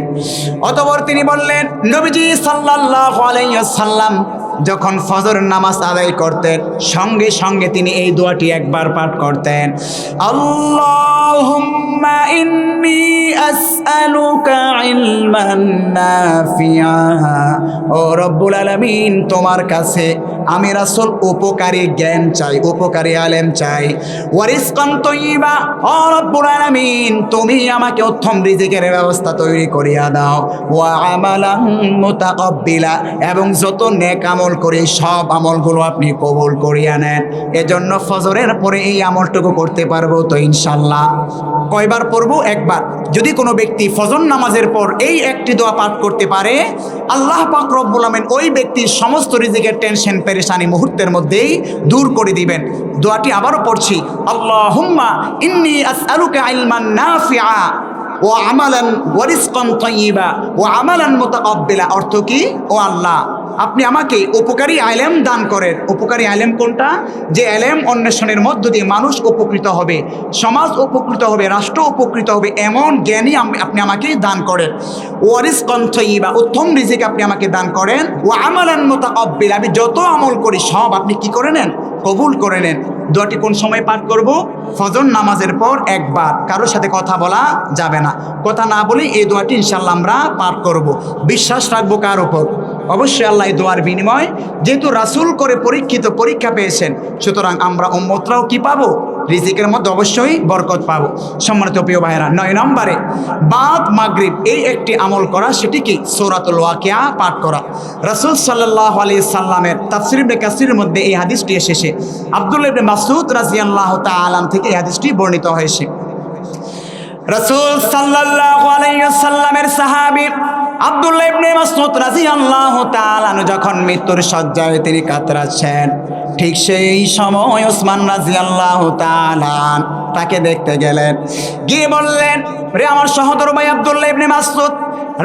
অতঃপর তিনি বললেন, নবীজি সাল্লাল্লাহু আলাইহি ওয়াসাল্লাম যখন ফজর নামাজ আদায় করতেন, সঙ্গে সঙ্গে তিনি এই দোয়াটি একবার পাঠ করতেন, আল্লাহুম্মা ইন্নী আসআলুকা ইলমান নাফিআ, ও রব্বুল আলামিন, তোমার কাছে আমি রাসূল উপকারী জ্ঞান চাই, উপকারী আলেম চাই। ওয়ারিজকান তাইয়্যিবা, ও রব্বুল আলামিন তুমি আমাকে উত্তম রিজিকের ব্যবস্থা তৈরি করিয়া দাও। ওয়া আমালান মুতাকাব্বিলা, এবং যত নেক আমল করি সব আমলগুলো আপনি কবুল করিয়া নেন। এজন্য ফজরের পরে এই আমলটুকু করতে পারবো তো ইনশাআল্লাহ? কয়বার পড়বো? একবার। যদি কোনো ব্যক্তি ফজর নামাজের পর এই একটি দোয়া পাঠ করতে পারে, আল্লাহ পাক রব্বুল আমিন ওই ব্যক্তির সমস্ত রিজিকের টেনশন পেরেশানি মুহূর্তের মধ্যেই দূর করে দিবেন। দোয়াটি আবারও পড়ছি, আল্লাহুম্মা ইন্নী আসআলুকা ইলমান নাফিআ ও আমালান ওয়া রিজকান তাইয়্যিবা ওয়া আমালান মুতাকাব্বিলা। অর্থ কি? ও আল্লাহ, আপনি আমাকে উপকারী আলেম দান করেন। উপকারী আলেম কোনটা? যে আলেম অন্বেষণের মধ্য দিয়ে মানুষ উপকৃত হবে, সমাজ উপকৃত হবে, রাষ্ট্র উপকৃত হবে, এমন জ্ঞানী আপনি আমাকে দান করেন। ওয়া রিজকান তাইয়্যিবা, উত্তম রিজিক আপনি আমাকে দান করেন। ওয়া আমালান মুতাকাব্বিলা, আমি যত আমল করি সব আপনি কি করে নেন? কবুল করে নেন। দোয়াটি কোন সময় পাঠ করব? ফজর নামাজের পর একবার। কারোর সাথে কথা বলা যাবে না, কথা না বলে এই দোয়াটি ইনশাআল্লাহ আমরা পাঠ করব। বিশ্বাস রাখবো কার উপর? অবশ্যই আল্লাহ। এই দোয়ার বিনিময় যেহেতু রাসূল করে পরীক্ষা পেয়েছেন, সুতরাং আমরা উম্মতরাও কি পাবো? রিজিকের মধ্যে অবশ্যই বরকত পাবো। সম্মানিত প্রিয় ভাইরা, 9 নম্বরে বাদ মাগরিব এই একটি আমল করা, সেটি কি? সূরাতুল ওয়াকিয়া পাঠ করা। রাসূল সাল্লাল্লাহু আলাইহি সাল্লামের তাফসীর ইবনে কাসিরের মধ্যে এই হাদিসটি এসেছে। আব্দুল্লাহ ইবনে মাসউদ রাদিয়াল্লাহু তাআলা থেকে এই হাদিসটি বর্ণিত হয়েছে। রাসূল সাল্লাল্লাহু আলাইহি সাল্লামের সাহাবী আব্দুল্লাহ ইবনে মাসউদ রাদিয়াল্লাহু তাআলা যখন মৃত্যুর শয্যায় তিনি কাতরাচ্ছেন, ঠিক সেই সময় ওসমান রাদিয়াল্লাহু তাআলা তাকে দেখতে গেলেন। গিয়ে বললেন, রে আমার সহোদর ভাই আব্দুল্লাহ ইবনে মাসউদ,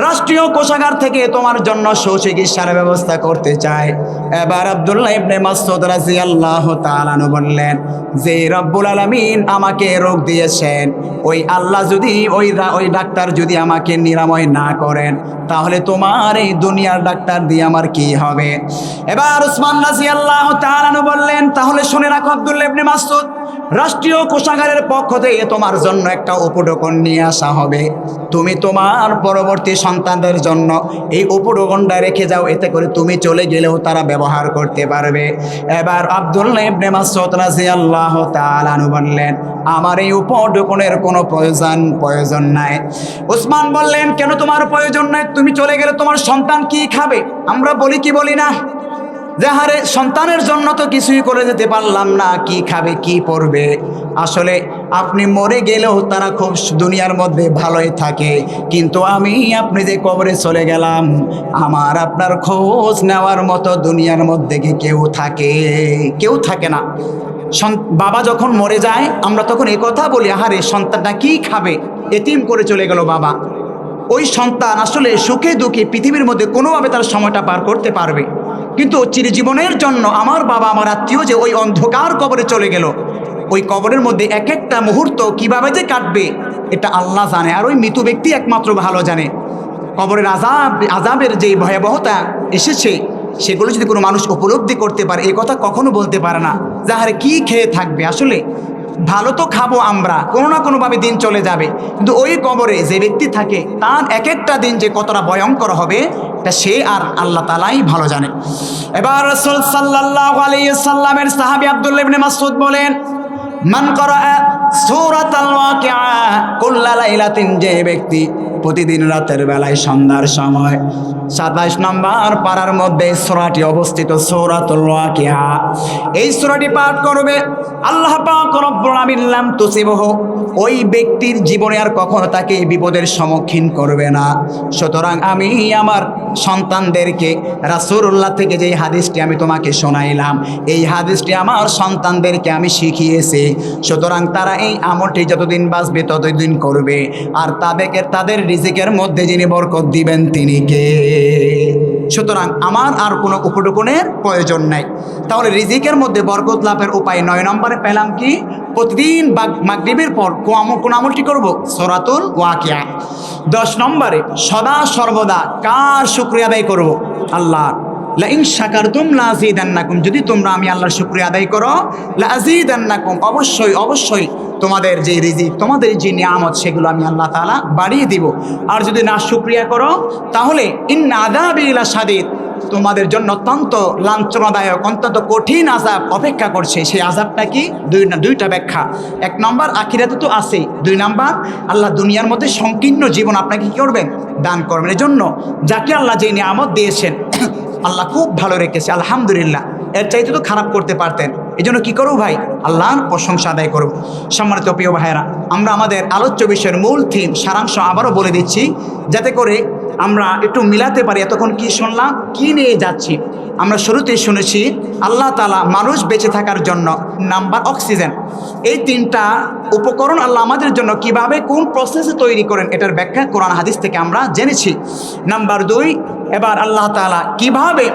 রাষ্ট্রীয় কোষাগার থেকে তোমার জন্য সুচিকিৎসার ব্যবস্থা করতে চাই। এবার আব্দুল্লাহ ইবনে মাসউদ রাদিয়াল্লাহু তাআলা বললেন যে রব্বুল আলামিন আমাকে রোগ দিয়েছেন, ওই আল্লাহ যদি ওই ডাক্তার যদি আমাকে নিরাময় না করেন, তাহলে তোমার এই দুনিয়ার ডাক্তার দিয়ে আমার কি হবে? এবার ওসমান রাদিয়াল্লাহু তাআলা বললেন, তাহলে শুনে রাখো আব্দুল্লাহ ইবনে মাসউদ, রাষ্ট্রীয় কোষাগারের পক্ষ থেকে তোমার জন্য একটা উপঢৌকন নিয়ে আসা হবে। তুমি তোমার পরবর্তী সন্তানদের জন্য এই উপঢৌকনটা রেখে যাও, এতে করে তুমি চলে গেলেও তারা ব্যবহার করতে পারবে। এবার আব্দুল্লাহ ইবনে মাসউদ রাদিয়াল্লাহু তাআলা বললেন, আমার এই উপঢৌকনের কোনো প্রয়োজন নাই। ওসমান বললেন, কেন তোমার প্রয়োজন নাই? তুমি চলে গেলে তোমার সন্তান কি খাবে? আমরা বলি কি বলি না যে হারে সন্তানের জন্য তো কিছুই করে যেতে পারলাম না, কি খাবে কি পরবে? আসলে আপনি মরে গেলেও তারা খুব দুনিয়ার মধ্যে ভালোই থাকে, কিন্তু আপনি যে কবরে চলে গেলাম, আমার আপনার খোঁজ নেওয়ার মতো দুনিয়ার মধ্যে কি কেউ থাকে? কেউ থাকে না। বাবা যখন মরে যায় আমরা তখন এই কথা বলি, আহারে সন্তানটা কি খাবে? এতিম করে চলে গেল বাবা। ওই সন্তান আসলে সুখে দুঃখে পৃথিবীর মধ্যে কোনোভাবে তার সময়টা পার করতে পারবে, কিন্তু চিরজীবনের জন্য আমার বাবা আমার আত্মীয় যে ওই অন্ধকার কবরে চলে গেল, ওই কবরের মধ্যে এক একটা মুহূর্ত কিভাবে যে কাটবে এটা আল্লাহ জানে, আর ওই মৃত ব্যক্তি একমাত্র ভালো জানে। কবরের আযাবের যে ভয়াবহতা এসেছে সেগুলো যদি কোনো মানুষ উপলব্ধি করতে পারে, এই কথা কখনো বলতে পারে না যাহারে কি খেয়ে থাকবে। আসলে ভালো তো খাবো আমরা, কোনো না কোনোভাবে দিন চলে যাবে, কিন্তু ওই কবরে যে ব্যক্তি থাকে তার এক একটা দিন যে কতটা ভয়ঙ্কর হবে এটা সে আর আল্লাহ তাআলাই ভালো জানে। এবার রাসূল সাল্লাল্লাহু আলাইহি সাল্লামের সাহাবী আব্দুল্লাহ ইবনে মাসউদ বলেন, মান করা সূরাতুল ওয়াকিয়া কুল্লা লাইলাতিন, যে ব্যক্তি প্রতিদিন রাতের বেলায় সন্ধ্যার সময় 27 নম্বর পারার মধ্যে সূরাটি অবস্থিত, সূরাতুল ওয়াকিয়া, এই সূরাটি পাঠ করবে, আল্লাহ পাক রব্বুল আলামিন লাম তুসিবহু, ওই ব্যক্তির জীবনে আর কখনো তাকে বিপদের সম্মুখীন করবে না। সুতরাং আমি আমার সন্তানদেরকে রাসূলুল্লাহ থেকে যে হাদিসটি আমি তোমাকে শোনাইলাম, এই হাদিসটি আমার সন্তানদেরকে আমি শিখিয়েছি। সুতরাং তারা এই আমলটি যতদিন বাঁচবে ততদিন করবে, আর তাদের রিজিকের মধ্যে যিনি বরকত দিবেন তিনি কে? সুতরাং আমার আর কোনো উপঢৌকনের প্রয়োজন নাই। তাহলে রিজিকের মধ্যে বরকত লাভের উপায় 9 নম্বরে পেলাম কি? প্রতিদিন মাগরিবের পর কোন আমলটি করব? সূরাতুল ওয়াকিয়া। 10 নম্বরে সদা সর্বদা কার শুকরিয়া আদায় করব? আল্লাহ। লাইন শাকারতুম লাযিদান্নাকুম, যদি তোমরা আমি আল্লাহর শুকরিয়া আদায় করো, লাযিদান্নাকুম, অবশ্যই তোমাদের যে রিজিক, তোমাদের যে নিয়ামত, সেগুলো আমি আল্লাহ তাআলা বাড়িয়ে দিব। আর যদি না শুকরিয়া করো তাহলে ইন্না আযাবি লাশাদীদ, তোমাদের জন্য অত্যন্ত লাঞ্ছনাদায়ক, অত্যন্ত কঠিন আযাব অপেক্ষা করছে। সেই আযাবটা কি? দুইটা ব্যাখ্যা। এক নম্বর, আখিরাতে তো আছেই। দুই নম্বর, আল্লাহ দুনিয়ার মধ্যে সংকীর্ণ জীবন আপনাকে কি করবেন? দান করবেন। এই জন্য যাকে আল্লাহ যে নিয়ামত দিয়েছেন আল্লাহ খুব ভালো রেখেছে, আলহামদুলিল্লাহ। এর চাইতে তো খারাপ করতে পারতেন। এই জন্য কী করবো ভাই? আল্লাহর প্রশংসা আদায় করব। সম্মানিত প্রিয় ভাইয়েরা, আমরা আমাদের আলোচ্য বিষয়ের মূল থিম সারাংশ আবারও বলে দিচ্ছি, যাতে করে আমরা একটু মিলাতে পারি। এতক্ষণ কি শুনলাম, কি নিয়ে যাচ্ছি? আমরা শুরুতেই শুনেছি আল্লাহ তাআলা মানুষ বেঁচে থাকার জন্য নাম্বার অক্সিজেন, এই তিনটা উপকরণ আল্লাহ আমাদের জন্য কিভাবে কোন প্রসেসে তৈরি করেন এটার ব্যাখ্যা কোরআন হাদিস থেকে আমরা জেনেছি। নাম্বার 2, এবার আল্লাহ তাআলা কিভাবে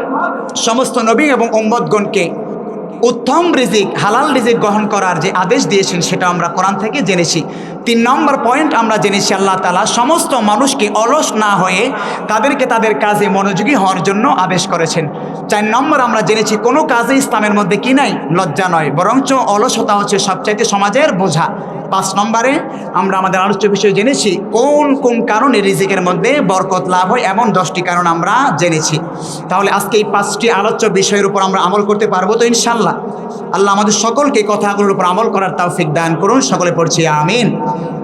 সমস্ত নবী এবং উম্মতগণকে উত্তম রিজিক, হালাল রিজিক গ্রহণ করার যে আদেশ দিয়েছেন সেটা আমরা কোরআন থেকে জেনেছি। 3 নম্বর পয়েন্ট আমরা জেনেছি আল্লাহ তাআলা সমস্ত মানুষকে অলস না হয়ে তাদেরকে তাদের কাজে মনোযোগী হওয়ার জন্য আদেশ করেছেন। 4 নম্বর আমরা জেনেছি কোনো কাজে ইসলামের মধ্যে কি নাই? লজ্জা নয়, বরঞ্চ অলসতা হচ্ছে সবচাইতে সমাজের বোঝা। 5 নম্বরে আমরা আমাদের আলোচ্য বিষয় জেনেছি কোন কোন কারণে রিজিকের মধ্যে বরকত লাভ হয়, এমন 10টি কারণ আমরা জেনেছি। তাহলে আজকে এই 5টি আলোচ্য বিষয়ের উপর আমরা আমল করতে পারবো তো ইনশাআল্লাহ? আল্লাহ আমাদের সকলকে কথাগুলোর উপর আমল করার তৌফিক দান করুন। সকলে পড়ছি আমিন।